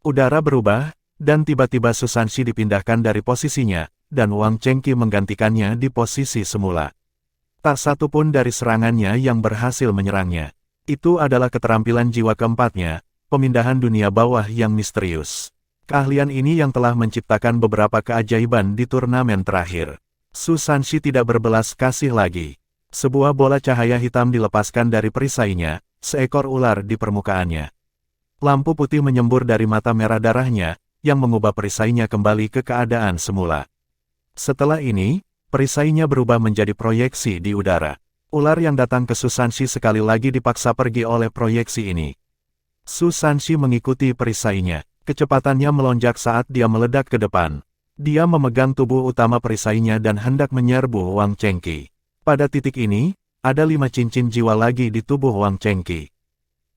Udara berubah, dan tiba-tiba Su Sanxi dipindahkan dari posisinya, dan Wang Chengqi menggantikannya di posisi semula. Tak satu pun dari serangannya yang berhasil menyerangnya. Itu adalah keterampilan jiwa keempatnya, pemindahan dunia bawah yang misterius. Keahlian ini yang telah menciptakan beberapa keajaiban di turnamen terakhir. Su Sanxi tidak berbelas kasih lagi. Sebuah bola cahaya hitam dilepaskan dari perisainya, seekor ular di permukaannya. Lampu putih menyembur dari mata merah darahnya, yang mengubah perisainya kembali ke keadaan semula. Setelah ini, perisainya berubah menjadi proyeksi di udara. Ular yang datang ke Su Sanxi sekali lagi dipaksa pergi oleh proyeksi ini. Su Sanxi mengikuti perisainya. Kecepatannya melonjak saat dia meledak ke depan. Dia memegang tubuh utama perisainya dan hendak menyerbu Wang Chengqi. Pada titik ini, ada 5 cincin jiwa lagi di tubuh Wang Chengqi.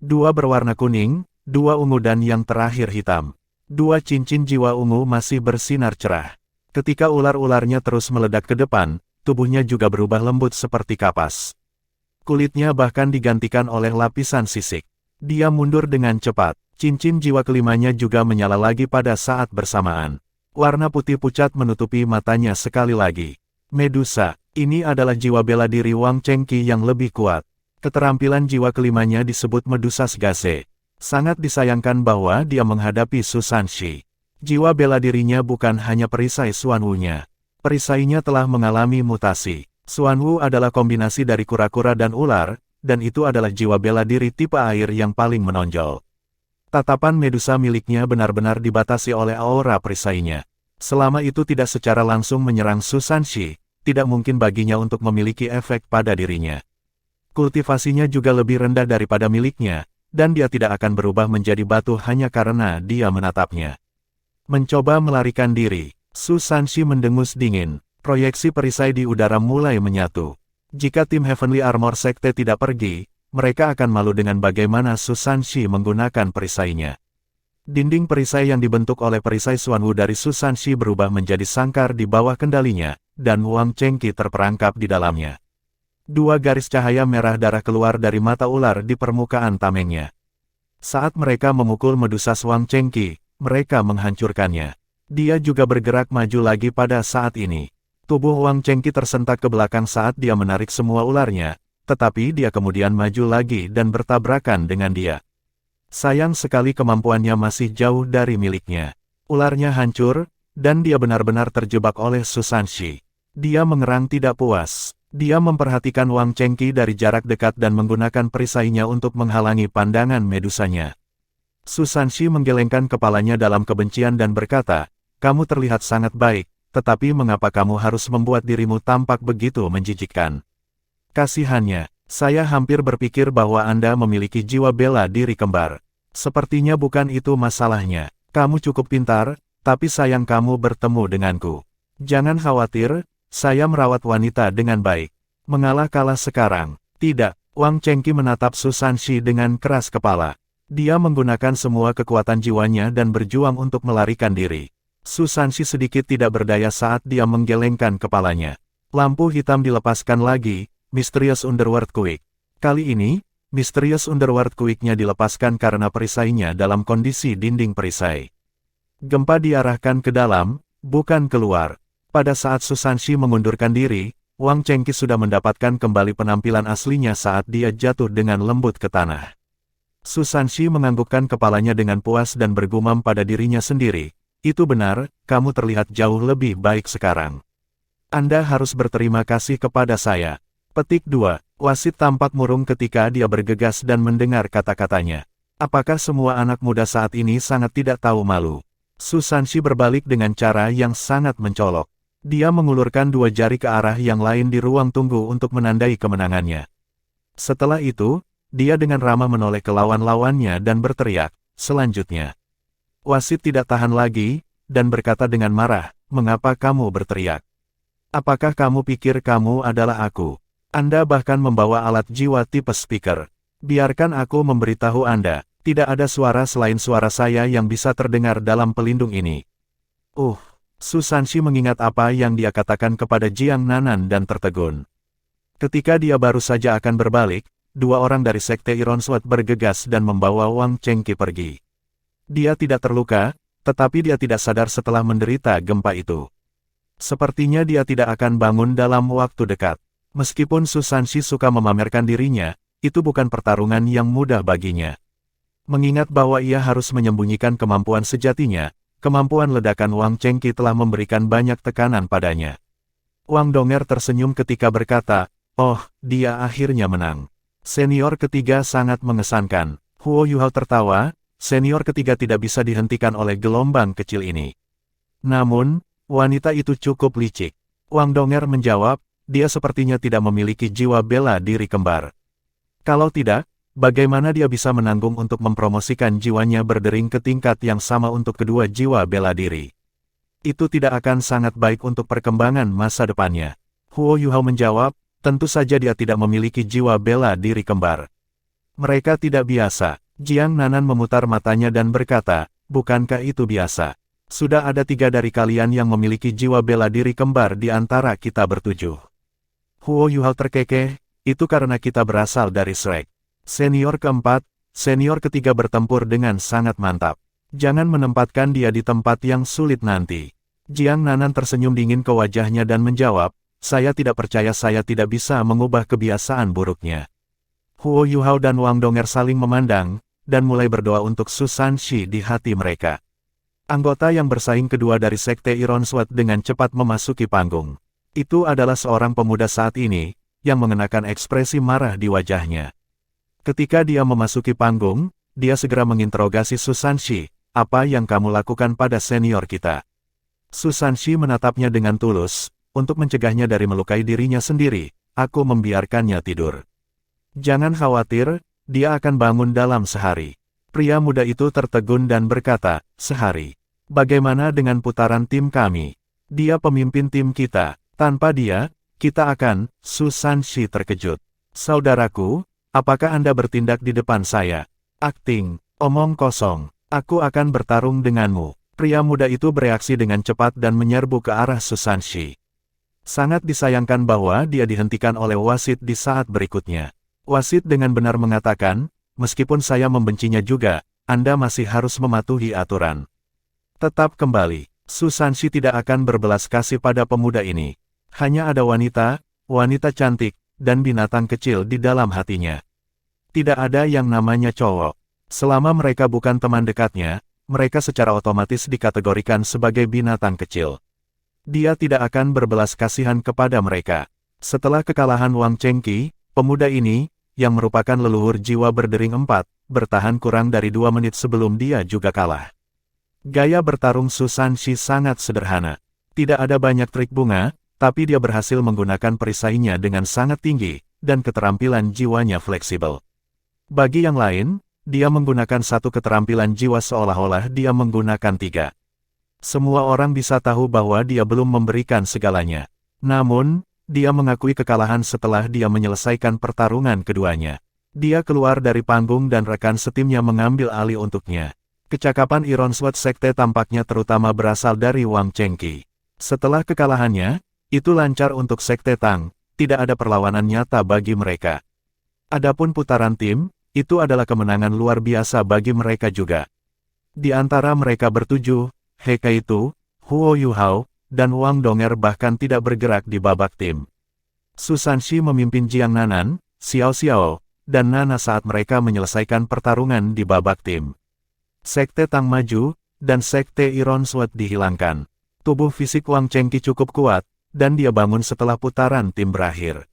2 berwarna kuning, 2 ungu dan yang terakhir hitam. 2 cincin jiwa ungu masih bersinar cerah. Ketika ular-ularnya terus meledak ke depan, tubuhnya juga berubah lembut seperti kapas. Kulitnya bahkan digantikan oleh lapisan sisik. Dia mundur dengan cepat. Cincin jiwa kelimanya juga menyala lagi pada saat bersamaan. Warna putih pucat menutupi matanya sekali lagi. Medusa, ini adalah jiwa bela diri Wang Chengqi yang lebih kuat. Keterampilan jiwa kelimanya disebut Medusa Gase. Sangat disayangkan bahwa dia menghadapi Su Sanxi. Jiwa bela dirinya bukan hanya perisai Xuanwu-nya. Perisainya telah mengalami mutasi. Xuanwu adalah kombinasi dari kura-kura dan ular, dan itu adalah jiwa bela diri tipe air yang paling menonjol. Tatapan Medusa miliknya benar-benar dibatasi oleh aura perisainya. Selama itu tidak secara langsung menyerang Su Sanxi, tidak mungkin baginya untuk memiliki efek pada dirinya. Kultivasinya juga lebih rendah daripada miliknya, dan dia tidak akan berubah menjadi batu hanya karena dia menatapnya. Mencoba melarikan diri, Su Sanshi mendengus dingin. Proyeksi perisai di udara mulai menyatu. Jika tim Heavenly Armor Sekte tidak pergi, mereka akan malu dengan bagaimana Su Sanshi menggunakan perisainya. Dinding perisai yang dibentuk oleh perisai Xuanwu dari Su Sanshi berubah menjadi sangkar di bawah kendalinya, dan Wang Chengqi terperangkap di dalamnya. Dua garis cahaya merah darah keluar dari mata ular di permukaan tamengnya. Saat mereka memukul medusas Wang Chengqi, mereka menghancurkannya. Dia juga bergerak maju lagi pada saat ini. Tubuh Wang Chengqi tersentak ke belakang saat dia menarik semua ularnya, tetapi dia kemudian maju lagi dan bertabrakan dengan dia. Sayang sekali kemampuannya masih jauh dari miliknya. Ularnya hancur, dan dia benar-benar terjebak oleh Su Sanshi. Dia mengerang tidak puas. Dia memperhatikan Wang Chengqi dari jarak dekat dan menggunakan perisainya untuk menghalangi pandangan medusanya. Su Sanshi menggelengkan kepalanya dalam kebencian dan berkata, "Kamu terlihat sangat baik, tetapi mengapa kamu harus membuat dirimu tampak begitu menjijikkan? Kasihannya, saya hampir berpikir bahwa Anda memiliki jiwa bela diri kembar. Sepertinya bukan itu masalahnya. Kamu cukup pintar, tapi sayang kamu bertemu denganku. Jangan khawatir, saya merawat wanita dengan baik. Mengalah kalah sekarang." Tidak, Wang Chengqi menatap Su Sanshi dengan keras kepala. Dia menggunakan semua kekuatan jiwanya dan berjuang untuk melarikan diri. Su Sanshi sedikit tidak berdaya saat dia menggelengkan kepalanya. Lampu hitam dilepaskan lagi, Mysterious Underworld Quick. Kali ini, Mysterious Underworld Quick-nya dilepaskan karena perisainya dalam kondisi dinding perisai. Gempa diarahkan ke dalam, bukan keluar. Pada saat Su Sanshi mengundurkan diri, Wang Chengqi sudah mendapatkan kembali penampilan aslinya saat dia jatuh dengan lembut ke tanah. Su Sanshi menganggukkan kepalanya dengan puas dan bergumam pada dirinya sendiri, "Itu benar, kamu terlihat jauh lebih baik sekarang. Anda harus berterima kasih kepada saya." Petik 2. Wasit tampak murung ketika dia bergegas dan mendengar kata-katanya. Apakah semua anak muda saat ini sangat tidak tahu malu? Su Sanshi berbalik dengan cara yang sangat mencolok. Dia mengulurkan dua jari ke arah yang lain di ruang tunggu untuk menandai kemenangannya. Setelah itu, dia dengan ramah menoleh ke lawan-lawannya dan berteriak, "Selanjutnya." Wasit tidak tahan lagi, dan berkata dengan marah, "Mengapa kamu berteriak? Apakah kamu pikir kamu adalah aku? Anda bahkan membawa alat jiwa tipe speaker. Biarkan aku memberitahu Anda, tidak ada suara selain suara saya yang bisa terdengar dalam pelindung ini." Su Sanshi mengingat apa yang dia katakan kepada Jiang Nanan dan tertegun. Ketika dia baru saja akan berbalik, dua orang dari Sekte Iron Sword bergegas dan membawa Wang Chengqi pergi. Dia tidak terluka, tetapi dia tidak sadar setelah menderita gempa itu. Sepertinya dia tidak akan bangun dalam waktu dekat. Meskipun Su Sanshi suka memamerkan dirinya, itu bukan pertarungan yang mudah baginya. Mengingat bahwa ia harus menyembunyikan kemampuan sejatinya, kemampuan ledakan Wang Chengqi telah memberikan banyak tekanan padanya. Wang Donger tersenyum ketika berkata, "Oh, dia akhirnya menang. Senior ketiga sangat mengesankan." Huo Yuhao tertawa, senior ketiga tidak bisa dihentikan oleh gelombang kecil ini. Namun, wanita itu cukup licik. Wang Donger menjawab, dia sepertinya tidak memiliki jiwa bela diri kembar. Kalau tidak, bagaimana dia bisa menanggung untuk mempromosikan jiwanya berdering ke tingkat yang sama untuk kedua jiwa bela diri? Itu tidak akan sangat baik untuk perkembangan masa depannya. Huo Yuhao menjawab, tentu saja dia tidak memiliki jiwa bela diri kembar. Mereka tidak biasa. Jiang Nanan memutar matanya dan berkata, bukankah itu biasa? Sudah ada 3 dari kalian yang memiliki jiwa bela diri kembar di antara kita bertujuh. Huo Yuhao terkekeh, itu karena kita berasal dari Shrek. Senior keempat, senior ketiga bertempur dengan sangat mantap. Jangan menempatkan dia di tempat yang sulit nanti. Jiang Nanan tersenyum dingin ke wajahnya dan menjawab, saya tidak percaya saya tidak bisa mengubah kebiasaan buruknya. Huo Yuhao dan Wang Donger saling memandang, dan mulai berdoa untuk Su Sanshi di hati mereka. Anggota yang bersaing kedua dari Sekte Iron Sword dengan cepat memasuki panggung. Itu adalah seorang pemuda saat ini, yang mengenakan ekspresi marah di wajahnya. Ketika dia memasuki panggung, dia segera menginterogasi Su Sanshi, apa yang kamu lakukan pada senior kita? Su Sanshi menatapnya dengan tulus, untuk mencegahnya dari melukai dirinya sendiri, aku membiarkannya tidur. Jangan khawatir, dia akan bangun dalam sehari. Pria muda itu tertegun dan berkata, sehari. Bagaimana dengan putaran tim kami? Dia pemimpin tim kita. Tanpa dia, kita akan, Su Sanshi terkejut. Saudaraku, apakah Anda bertindak di depan saya? Akting, omong kosong. Aku akan bertarung denganmu. Pria muda itu bereaksi dengan cepat dan menyerbu ke arah Su Sanshi. Sangat disayangkan bahwa dia dihentikan oleh wasit di saat berikutnya. Wasit dengan benar mengatakan, meskipun saya membencinya juga, Anda masih harus mematuhi aturan. Tetap kembali, Su Sanshi tidak akan berbelas kasih pada pemuda ini. Hanya ada wanita cantik, dan binatang kecil di dalam hatinya. Tidak ada yang namanya cowok. Selama mereka bukan teman dekatnya, mereka secara otomatis dikategorikan sebagai binatang kecil. Dia tidak akan berbelas kasihan kepada mereka. Setelah kekalahan Wang Chengqi, pemuda ini, yang merupakan leluhur jiwa berdering 4, bertahan kurang dari 2 menit sebelum dia juga kalah. Gaya bertarung Su Sanshi sangat sederhana. Tidak ada banyak trik bunga, tapi dia berhasil menggunakan perisainya dengan sangat tinggi, dan keterampilan jiwanya fleksibel. Bagi yang lain, dia menggunakan satu keterampilan jiwa seolah-olah dia menggunakan 3. Semua orang bisa tahu bahwa dia belum memberikan segalanya. Namun, dia mengakui kekalahan setelah dia menyelesaikan pertarungan keduanya. Dia keluar dari panggung dan rekan setimnya mengambil alih untuknya. Kecakapan Ironsword Sekte tampaknya terutama berasal dari Wang Chengqi. Setelah kekalahannya, itu lancar untuk Sekte Tang, tidak ada perlawanan nyata bagi mereka. Adapun putaran tim, itu adalah kemenangan luar biasa bagi mereka juga. Di antara mereka bertujuh, He Kaitu, Huo Yuhao, dan Wang Donger bahkan tidak bergerak di babak tim. Su Sanshi memimpin Jiang Nanan, Xiao Xiao, dan Nana saat mereka menyelesaikan pertarungan di babak tim. Sekte Tang maju, dan Sekte Ironsword dihilangkan. Tubuh fisik Wang Chengqi cukup kuat, dan dia bangun setelah putaran tim berakhir.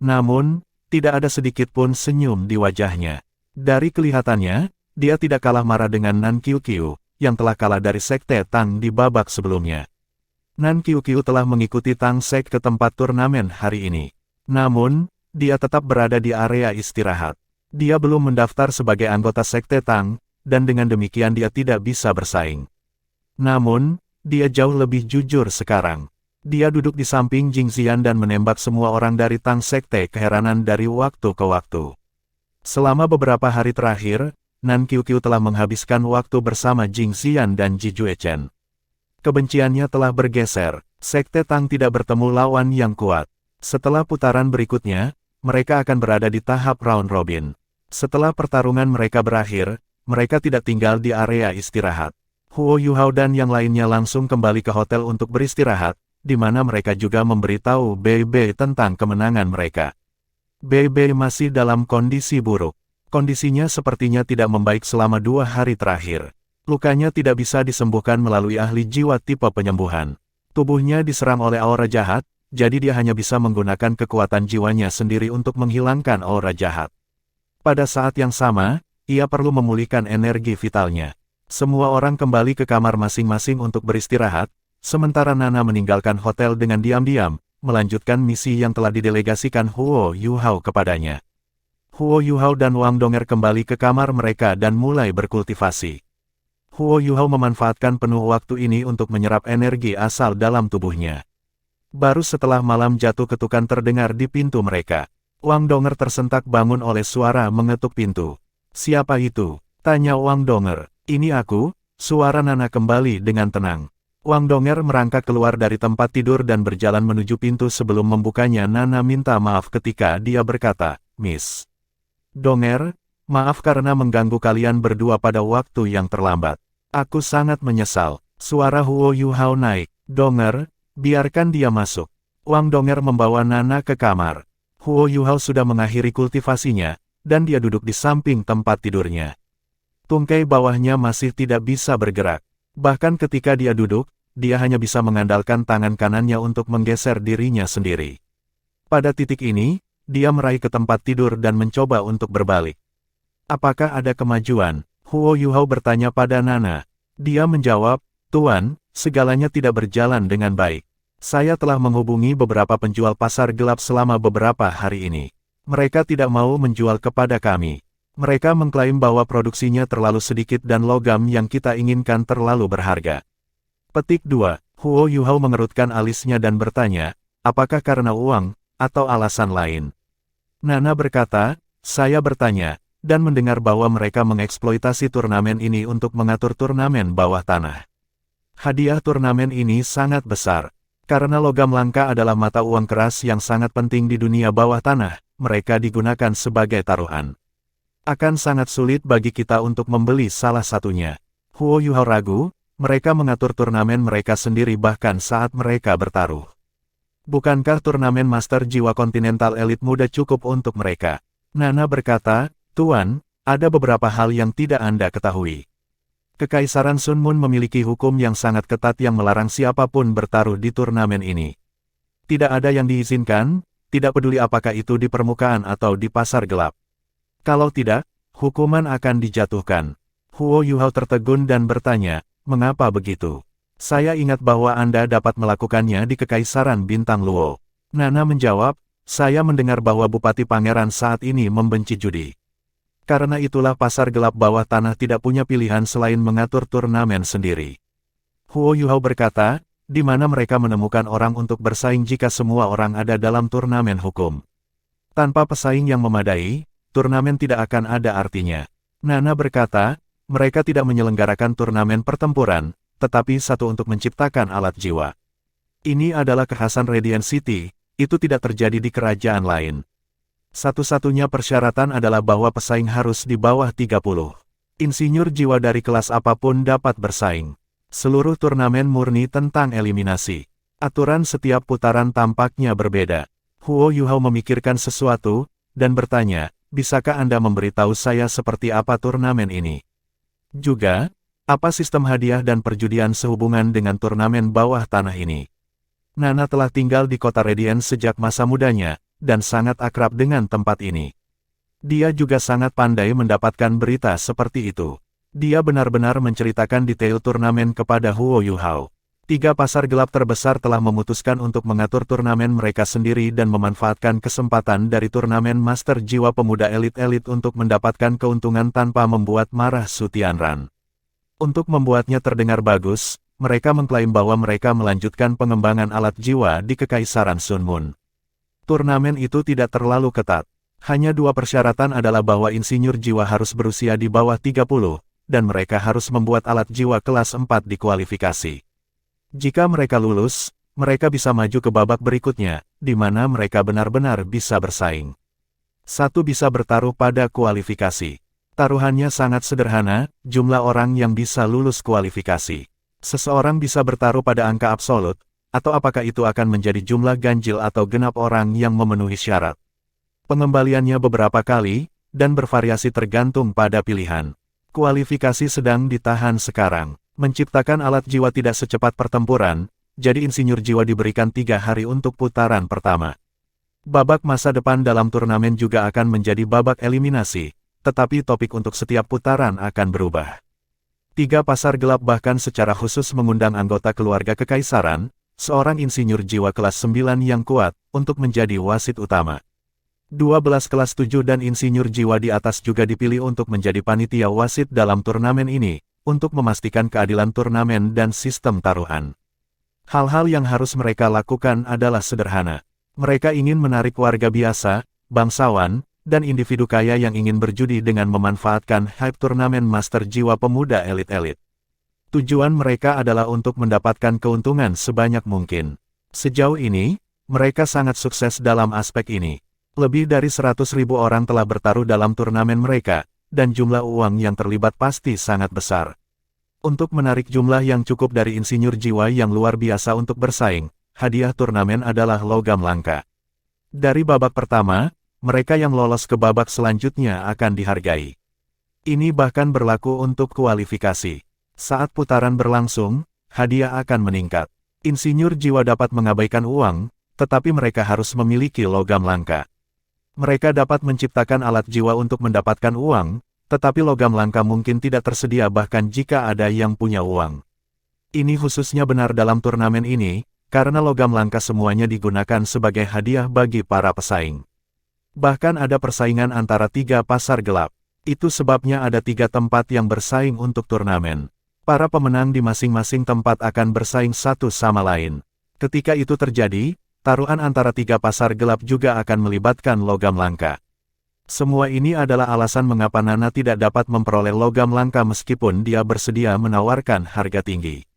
Namun, tidak ada sedikit pun senyum di wajahnya. Dari kelihatannya, dia tidak kalah marah dengan Nan Qiuqiu, yang telah kalah dari Sekte Tang di babak sebelumnya. Nan Qiuqiu telah mengikuti Tang Sek ke tempat turnamen hari ini. Namun, dia tetap berada di area istirahat. Dia belum mendaftar sebagai anggota Sekte Tang, dan dengan demikian dia tidak bisa bersaing. Namun, dia jauh lebih jujur sekarang. Dia duduk di samping Jing Xian dan menembak semua orang dari Tang Sekte keheranan dari waktu ke waktu. Selama beberapa hari terakhir, Nan Qiuqiu telah menghabiskan waktu bersama Jing Xian dan Ji Juechen. Kebenciannya telah bergeser. Sekte Tang tidak bertemu lawan yang kuat. Setelah putaran berikutnya, mereka akan berada di tahap round robin. Setelah pertarungan mereka berakhir, mereka tidak tinggal di area istirahat. Huo Yuhao dan yang lainnya langsung kembali ke hotel untuk beristirahat, di mana mereka juga memberitahu Bei Bei tentang kemenangan mereka. Bei Bei masih dalam kondisi buruk. Kondisinya sepertinya tidak membaik selama 2 hari terakhir. Lukanya tidak bisa disembuhkan melalui ahli jiwa tipe penyembuhan. Tubuhnya diserang oleh aura jahat, jadi dia hanya bisa menggunakan kekuatan jiwanya sendiri untuk menghilangkan aura jahat. Pada saat yang sama, ia perlu memulihkan energi vitalnya. Semua orang kembali ke kamar masing-masing untuk beristirahat, sementara Nana meninggalkan hotel dengan diam-diam, melanjutkan misi yang telah didelegasikan Huo Yuhao kepadanya. Huo Yuhao dan Wang Donger kembali ke kamar mereka dan mulai berkultivasi. Huo Yuhao memanfaatkan penuh waktu ini untuk menyerap energi asal dalam tubuhnya. Baru setelah malam jatuh ketukan terdengar di pintu mereka. Wang Donger tersentak bangun oleh suara mengetuk pintu. "Siapa itu?" tanya Wang Donger. "Ini aku," suara Nana kembali dengan tenang. Wang Donger merangkak keluar dari tempat tidur dan berjalan menuju pintu sebelum membukanya. Nana minta maaf ketika dia berkata, "Miss Donger, maaf karena mengganggu kalian berdua pada waktu yang terlambat. Aku sangat menyesal." Suara Huo Yuhao naik. "Donger, biarkan dia masuk." Wang Donger membawa Nana ke kamar. Huo Yuhao sudah mengakhiri kultivasinya, dan dia duduk di samping tempat tidurnya. Tungkai bawahnya masih tidak bisa bergerak. Bahkan ketika dia duduk, dia hanya bisa mengandalkan tangan kanannya untuk menggeser dirinya sendiri. Pada titik ini, dia meraih ke tempat tidur dan mencoba untuk berbalik. "Apakah ada kemajuan?" Huo Yuhao bertanya pada Nana. Dia menjawab, "Tuan, segalanya tidak berjalan dengan baik." Saya telah menghubungi beberapa penjual pasar gelap selama beberapa hari ini. Mereka tidak mau menjual kepada kami. Mereka mengklaim bahwa produksinya terlalu sedikit dan logam yang kita inginkan terlalu berharga. Petik 2. Huo Yuhao mengerutkan alisnya dan bertanya, apakah karena uang, atau alasan lain? Nana berkata, saya bertanya, dan mendengar bahwa mereka mengeksploitasi turnamen ini untuk mengatur turnamen bawah tanah. Hadiah turnamen ini sangat besar. Karena logam langka adalah mata uang keras yang sangat penting di dunia bawah tanah, mereka digunakan sebagai taruhan. Akan sangat sulit bagi kita untuk membeli salah satunya. Huo Yuhao ragu, mereka mengatur turnamen mereka sendiri bahkan saat mereka bertaruh. Bukankah turnamen Master Jiwa Kontinental Elit muda cukup untuk mereka? Nana berkata, Tuan, ada beberapa hal yang tidak Anda ketahui. Kekaisaran Sun Moon memiliki hukum yang sangat ketat yang melarang siapapun bertaruh di turnamen ini. Tidak ada yang diizinkan, tidak peduli apakah itu di permukaan atau di pasar gelap. Kalau tidak, hukuman akan dijatuhkan. Huo Yuhao tertegun dan bertanya, mengapa begitu? Saya ingat bahwa Anda dapat melakukannya di Kekaisaran Bintang Luo. Nana menjawab, saya mendengar bahwa Bupati Pangeran saat ini membenci judi. Karena itulah pasar gelap bawah tanah tidak punya pilihan selain mengatur turnamen sendiri. Huo Yuhao berkata, di mana mereka menemukan orang untuk bersaing jika semua orang ada dalam turnamen hukum. Tanpa pesaing yang memadai, turnamen tidak akan ada artinya. Nana berkata, mereka tidak menyelenggarakan turnamen pertempuran, tetapi satu untuk menciptakan alat jiwa. Ini adalah kekhasan Radiant City, itu tidak terjadi di kerajaan lain. Satu-satunya persyaratan adalah bahwa pesaing harus di bawah 30. Insinyur jiwa dari kelas apapun dapat bersaing. Seluruh turnamen murni tentang eliminasi. Aturan setiap putaran tampaknya berbeda. Huo Yuhao memikirkan sesuatu, dan bertanya, bisakah Anda memberitahu saya seperti apa turnamen ini? Juga, apa sistem hadiah dan perjudian sehubungan dengan turnamen bawah tanah ini? Nana telah tinggal di kota Radiant sejak masa mudanya, dan sangat akrab dengan tempat ini. Dia juga sangat pandai mendapatkan berita seperti itu. Dia benar-benar menceritakan detail turnamen kepada Huo Yuhao. 3 pasar gelap terbesar telah memutuskan untuk mengatur turnamen mereka sendiri dan memanfaatkan kesempatan dari turnamen Master Jiwa Pemuda Elit-Elit untuk mendapatkan keuntungan tanpa membuat marah Su Tianran. Untuk membuatnya terdengar bagus, mereka mengklaim bahwa mereka melanjutkan pengembangan alat jiwa di Kekaisaran Sun Moon. Turnamen itu tidak terlalu ketat. Hanya 2 persyaratan adalah bahwa insinyur jiwa harus berusia di bawah 30, dan mereka harus membuat alat jiwa kelas 4 di kualifikasi. Jika mereka lulus, mereka bisa maju ke babak berikutnya, di mana mereka benar-benar bisa bersaing. 1 bisa bertaruh pada kualifikasi. Taruhannya sangat sederhana, jumlah orang yang bisa lulus kualifikasi. Seseorang bisa bertaruh pada angka absolut, atau apakah itu akan menjadi jumlah ganjil atau genap orang yang memenuhi syarat. Pengembaliannya beberapa kali, dan bervariasi tergantung pada pilihan. Kualifikasi sedang ditahan sekarang. Menciptakan alat jiwa tidak secepat pertempuran, jadi insinyur jiwa diberikan 3 hari untuk putaran pertama. Babak masa depan dalam turnamen juga akan menjadi babak eliminasi, tetapi topik untuk setiap putaran akan berubah. 3 pasar gelap bahkan secara khusus mengundang anggota keluarga kekaisaran, seorang insinyur jiwa kelas 9 yang kuat, untuk menjadi wasit utama. 12 kelas 7 dan insinyur jiwa di atas juga dipilih untuk menjadi panitia wasit dalam turnamen ini, untuk memastikan keadilan turnamen dan sistem taruhan. Hal-hal yang harus mereka lakukan adalah sederhana. Mereka ingin menarik warga biasa, bangsawan, dan individu kaya yang ingin berjudi dengan memanfaatkan hype turnamen Master Jiwa Pemuda Elit-Elit. Tujuan mereka adalah untuk mendapatkan keuntungan sebanyak mungkin. Sejauh ini, mereka sangat sukses dalam aspek ini. Lebih dari 100.000 orang telah bertaruh dalam turnamen mereka, dan jumlah uang yang terlibat pasti sangat besar. Untuk menarik jumlah yang cukup dari insinyur jiwa yang luar biasa untuk bersaing, hadiah turnamen adalah logam langka. Dari babak pertama, mereka yang lolos ke babak selanjutnya akan dihargai. Ini bahkan berlaku untuk kualifikasi. Saat putaran berlangsung, hadiah akan meningkat. Insinyur jiwa dapat mengabaikan uang, tetapi mereka harus memiliki logam langka. Mereka dapat menciptakan alat jiwa untuk mendapatkan uang, tetapi logam langka mungkin tidak tersedia bahkan jika ada yang punya uang. Ini khususnya benar dalam turnamen ini, karena logam langka semuanya digunakan sebagai hadiah bagi para pesaing. Bahkan ada persaingan antara 3 pasar gelap. Itu sebabnya ada 3 tempat yang bersaing untuk turnamen. Para pemenang di masing-masing tempat akan bersaing satu sama lain. Ketika itu terjadi, taruhan antara 3 pasar gelap juga akan melibatkan logam langka. Semua ini adalah alasan mengapa Nana tidak dapat memperoleh logam langka meskipun dia bersedia menawarkan harga tinggi.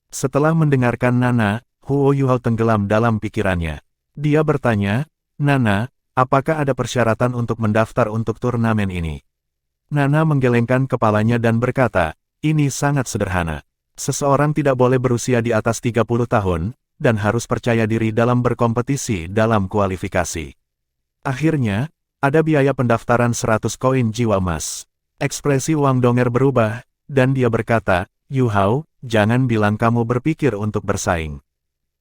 Setelah mendengarkan Nana, Huo Yuhao tenggelam dalam pikirannya. Dia bertanya, "Nana, apakah ada persyaratan untuk mendaftar untuk turnamen ini?" Nana menggelengkan kepalanya dan berkata, "Ini sangat sederhana. Seseorang tidak boleh berusia di atas 30 tahun, dan harus percaya diri dalam berkompetisi dalam kualifikasi. Akhirnya, ada biaya pendaftaran 100 koin jiwa emas." Ekspresi Wang Donger berubah, dan dia berkata, "Yuhao, jangan bilang kamu berpikir untuk bersaing.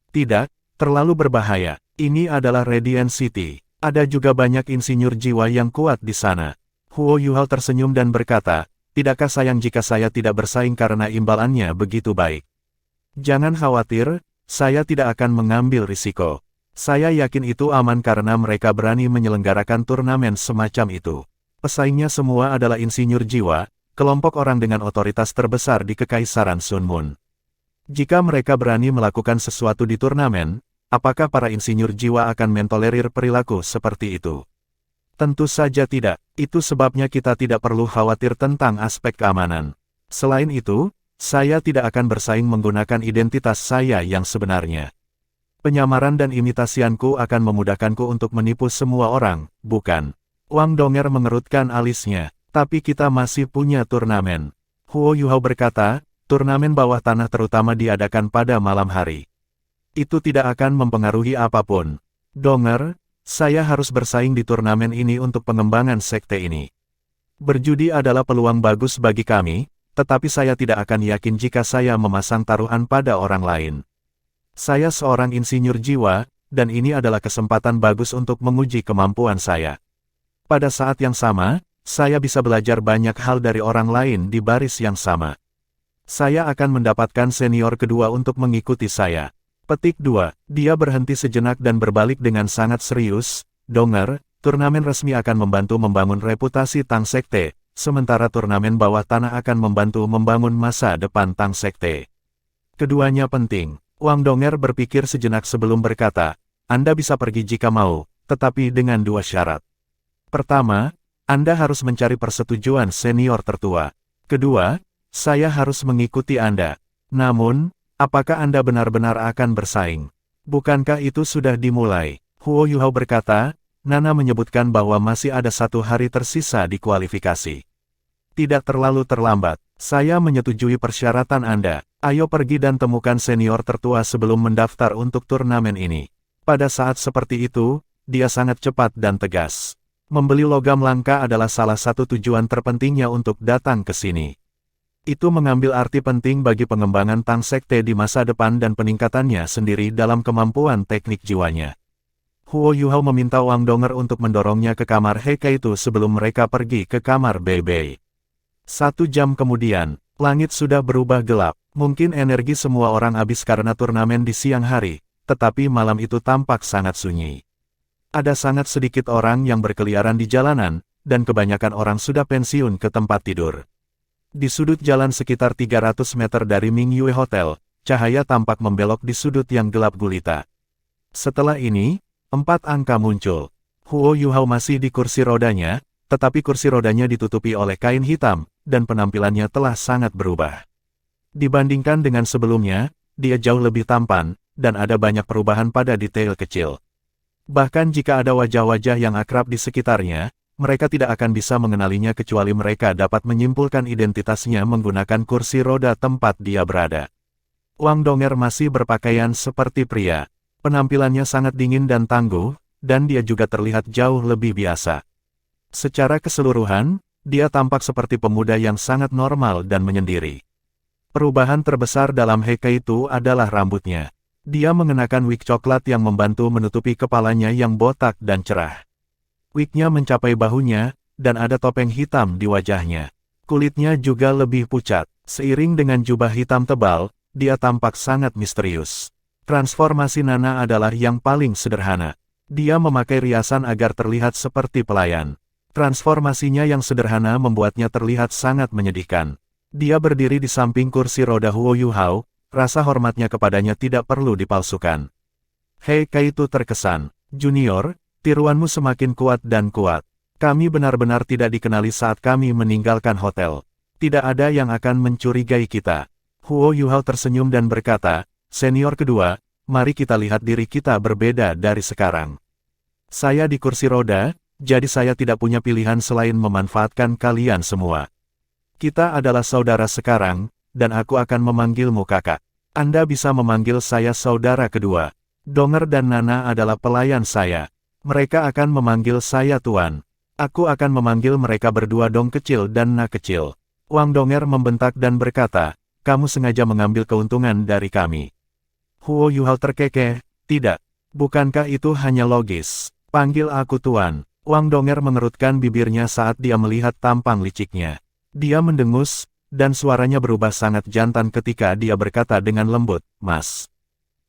Tidak, terlalu berbahaya. Ini adalah Radiant City. Ada juga banyak insinyur jiwa yang kuat di sana." Huo Yuhao tersenyum dan berkata, "Tidakkah sayang jika saya tidak bersaing karena imbalannya begitu baik? Jangan khawatir, saya tidak akan mengambil risiko. Saya yakin itu aman karena mereka berani menyelenggarakan turnamen semacam itu. Pesaingnya semua adalah insinyur jiwa, kelompok orang dengan otoritas terbesar di Kekaisaran Sun Moon. Jika mereka berani melakukan sesuatu di turnamen, apakah para insinyur jiwa akan mentolerir perilaku seperti itu? Tentu saja tidak. Itu sebabnya kita tidak perlu khawatir tentang aspek keamanan. Selain itu, saya tidak akan bersaing menggunakan identitas saya yang sebenarnya. Penyamaran dan imitasianku akan memudahkanku untuk menipu semua orang, bukan?" Wang Donger mengerutkan alisnya. "Tapi kita masih punya turnamen." Huo Yuhao berkata, "Turnamen bawah tanah terutama diadakan pada malam hari. Itu tidak akan mempengaruhi apapun. Donger, saya harus bersaing di turnamen ini untuk pengembangan sekte ini. Berjudi adalah peluang bagus bagi kami, tetapi saya tidak akan yakin jika saya memasang taruhan pada orang lain. Saya seorang insinyur jiwa, dan ini adalah kesempatan bagus untuk menguji kemampuan saya. Pada saat yang sama, saya bisa belajar banyak hal dari orang lain di baris yang sama. Saya akan mendapatkan senior kedua untuk mengikuti saya." Petik 2. Dia berhenti sejenak dan berbalik dengan sangat serius, "Donger, turnamen resmi akan membantu membangun reputasi Tang Sekte, sementara turnamen bawah tanah akan membantu membangun masa depan Tang Sekte. Keduanya penting." Wang Donger berpikir sejenak sebelum berkata, "Anda bisa pergi jika mau, tetapi dengan 2 syarat. Pertama, Anda harus mencari persetujuan senior tertua. Kedua, saya harus mengikuti Anda. Namun, apakah Anda benar-benar akan bersaing? Bukankah itu sudah dimulai?" Huo Yuhao berkata, "Nana menyebutkan bahwa masih ada 1 hari tersisa di kualifikasi. Tidak terlalu terlambat. Saya menyetujui persyaratan Anda. Ayo pergi dan temukan senior tertua sebelum mendaftar untuk turnamen ini." Pada saat seperti itu, dia sangat cepat dan tegas. Membeli logam langka adalah salah satu tujuan terpentingnya untuk datang ke sini. Itu mengambil arti penting bagi pengembangan Tang Sekte di masa depan dan peningkatannya sendiri dalam kemampuan teknik jiwanya. Huo Yuhao meminta Wang Donger untuk mendorongnya ke kamar Heike itu sebelum mereka pergi ke kamar Bei. 1 jam kemudian, langit sudah berubah gelap. Mungkin energi semua orang habis karena turnamen di siang hari, tetapi malam itu tampak sangat sunyi. Ada sangat sedikit orang yang berkeliaran di jalanan, dan kebanyakan orang sudah pensiun ke tempat tidur. Di sudut jalan sekitar 300 meter dari Mingyue Hotel, cahaya tampak membelok di sudut yang gelap gulita. Setelah ini, 4 angka muncul. Huo Yuhao masih di kursi rodanya, tetapi kursi rodanya ditutupi oleh kain hitam, dan penampilannya telah sangat berubah. Dibandingkan dengan sebelumnya, dia jauh lebih tampan, dan ada banyak perubahan pada detail kecil. Bahkan jika ada wajah-wajah yang akrab di sekitarnya, mereka tidak akan bisa mengenalinya kecuali mereka dapat menyimpulkan identitasnya menggunakan kursi roda tempat dia berada. Wang Donger masih berpakaian seperti pria. Penampilannya sangat dingin dan tangguh, dan dia juga terlihat jauh lebih biasa. Secara keseluruhan, dia tampak seperti pemuda yang sangat normal dan menyendiri. Perubahan terbesar dalam Heike itu adalah rambutnya. Dia mengenakan wig coklat yang membantu menutupi kepalanya yang botak dan cerah. Wignya mencapai bahunya, dan ada topeng hitam di wajahnya. Kulitnya juga lebih pucat. Seiring dengan jubah hitam tebal, dia tampak sangat misterius. Transformasi Nana adalah yang paling sederhana. Dia memakai riasan agar terlihat seperti pelayan. Transformasinya yang sederhana membuatnya terlihat sangat menyedihkan. Dia berdiri di samping kursi roda Huo Yuhao, rasa hormatnya kepadanya tidak perlu dipalsukan. Hei Kaito terkesan. Junior, tiruanmu semakin kuat dan kuat. Kami benar-benar tidak dikenali saat kami meninggalkan hotel. Tidak ada yang akan mencurigai kita. Huo Yuhao tersenyum dan berkata, senior kedua, mari kita lihat diri kita berbeda dari sekarang. Saya di kursi roda, jadi saya tidak punya pilihan selain memanfaatkan kalian semua. Kita adalah saudara sekarang, dan aku akan memanggilmu kakak. Anda bisa memanggil saya saudara kedua. Donger dan Nana adalah pelayan saya. Mereka akan memanggil saya tuan. Aku akan memanggil mereka berdua Dong kecil dan Na kecil. Wang Donger membentak dan berkata, kamu sengaja mengambil keuntungan dari kami. Huo Yuhao terkekeh, tidak. Bukankah itu hanya logis? Panggil aku tuan. Wang Donger mengerutkan bibirnya saat dia melihat tampang liciknya. Dia mendengus, dan suaranya berubah sangat jantan ketika dia berkata dengan lembut, Mas.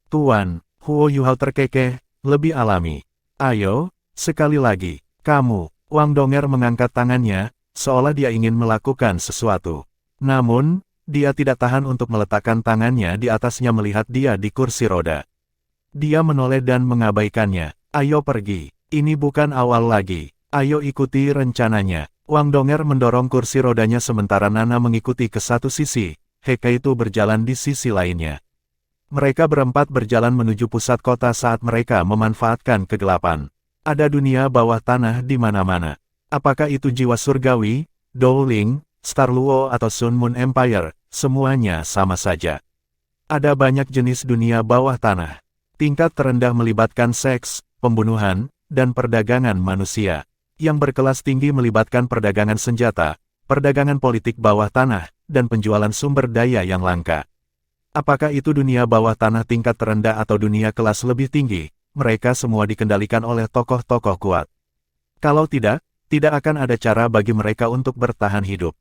Tuan, Huo Yuhao terkekeh, lebih alami. Ayo, sekali lagi, kamu. Wang Donger mengangkat tangannya, seolah dia ingin melakukan sesuatu. Namun, dia tidak tahan untuk meletakkan tangannya di atasnya melihat dia di kursi roda. Dia menoleh dan mengabaikannya. Ayo pergi, ini bukan awal lagi. Ayo ikuti rencananya. Wang Donger mendorong kursi rodanya sementara Nana mengikuti ke satu sisi, Kaito berjalan di sisi lainnya. Mereka berempat berjalan menuju pusat kota saat mereka memanfaatkan kegelapan. Ada dunia bawah tanah di mana-mana. Apakah itu jiwa surgawi, Dowling, Star Luo atau Sun Moon Empire, semuanya sama saja. Ada banyak jenis dunia bawah tanah. Tingkat terendah melibatkan seks, pembunuhan, dan perdagangan manusia. Yang berkelas tinggi melibatkan perdagangan senjata, perdagangan politik bawah tanah, dan penjualan sumber daya yang langka. Apakah itu dunia bawah tanah tingkat terendah atau dunia kelas lebih tinggi? Mereka semua dikendalikan oleh tokoh-tokoh kuat. Kalau tidak, tidak akan ada cara bagi mereka untuk bertahan hidup.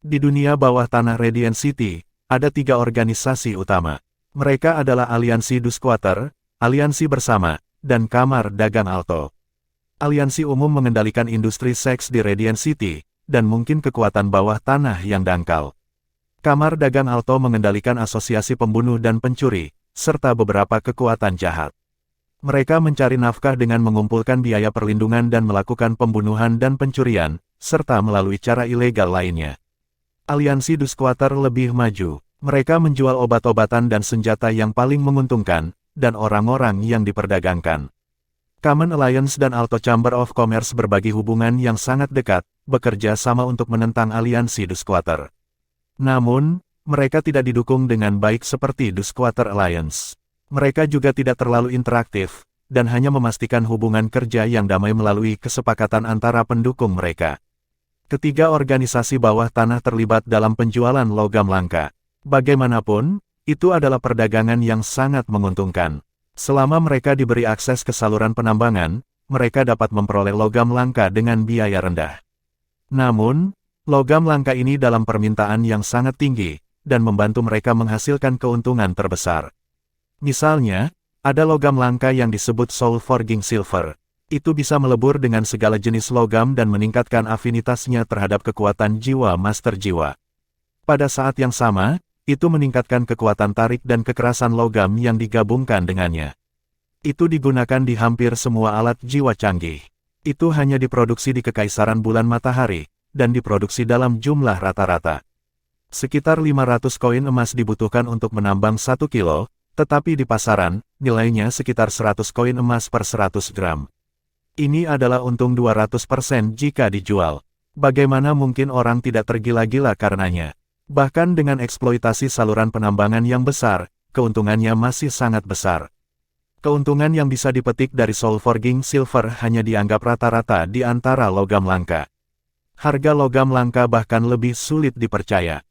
Di dunia bawah tanah Radiant City, ada 3 organisasi utama. Mereka adalah Aliansi Dusquater, Aliansi Bersama, dan Kamar Dagang Alto. Aliansi umum mengendalikan industri seks di Radiant City, dan mungkin kekuatan bawah tanah yang dangkal. Kamar Dagang Alto mengendalikan asosiasi pembunuh dan pencuri, serta beberapa kekuatan jahat. Mereka mencari nafkah dengan mengumpulkan biaya perlindungan dan melakukan pembunuhan dan pencurian, serta melalui cara ilegal lainnya. Aliansi Dusquater lebih maju. Mereka menjual obat-obatan dan senjata yang paling menguntungkan, dan orang-orang yang diperdagangkan. Common Alliance dan Alto Chamber of Commerce berbagi hubungan yang sangat dekat, bekerja sama untuk menentang aliansi Dusquater. Namun, mereka tidak didukung dengan baik seperti Dusquater Alliance. Mereka juga tidak terlalu interaktif, dan hanya memastikan hubungan kerja yang damai melalui kesepakatan antara pendukung mereka. Ketiga organisasi bawah tanah terlibat dalam penjualan logam langka. Bagaimanapun, itu adalah perdagangan yang sangat menguntungkan. Selama mereka diberi akses ke saluran penambangan, mereka dapat memperoleh logam langka dengan biaya rendah. Namun, logam langka ini dalam permintaan yang sangat tinggi, dan membantu mereka menghasilkan keuntungan terbesar. Misalnya, ada logam langka yang disebut Soul Forging Silver. Itu bisa melebur dengan segala jenis logam dan meningkatkan afinitasnya terhadap kekuatan jiwa master jiwa. Pada saat yang sama, itu meningkatkan kekuatan tarik dan kekerasan logam yang digabungkan dengannya. Itu digunakan di hampir semua alat jiwa canggih. Itu hanya diproduksi di Kekaisaran Bulan Matahari, dan diproduksi dalam jumlah rata-rata. Sekitar 500 koin emas dibutuhkan untuk menambang 1 kilo, tetapi di pasaran, nilainya sekitar 100 koin emas per 100 gram. Ini adalah untung 200% jika dijual. Bagaimana mungkin orang tidak tergila-gila karenanya? Bahkan dengan eksploitasi saluran penambangan yang besar, keuntungannya masih sangat besar. Keuntungan yang bisa dipetik dari Soul Forging Silver hanya dianggap rata-rata di antara logam langka. Harga logam langka bahkan lebih sulit dipercaya.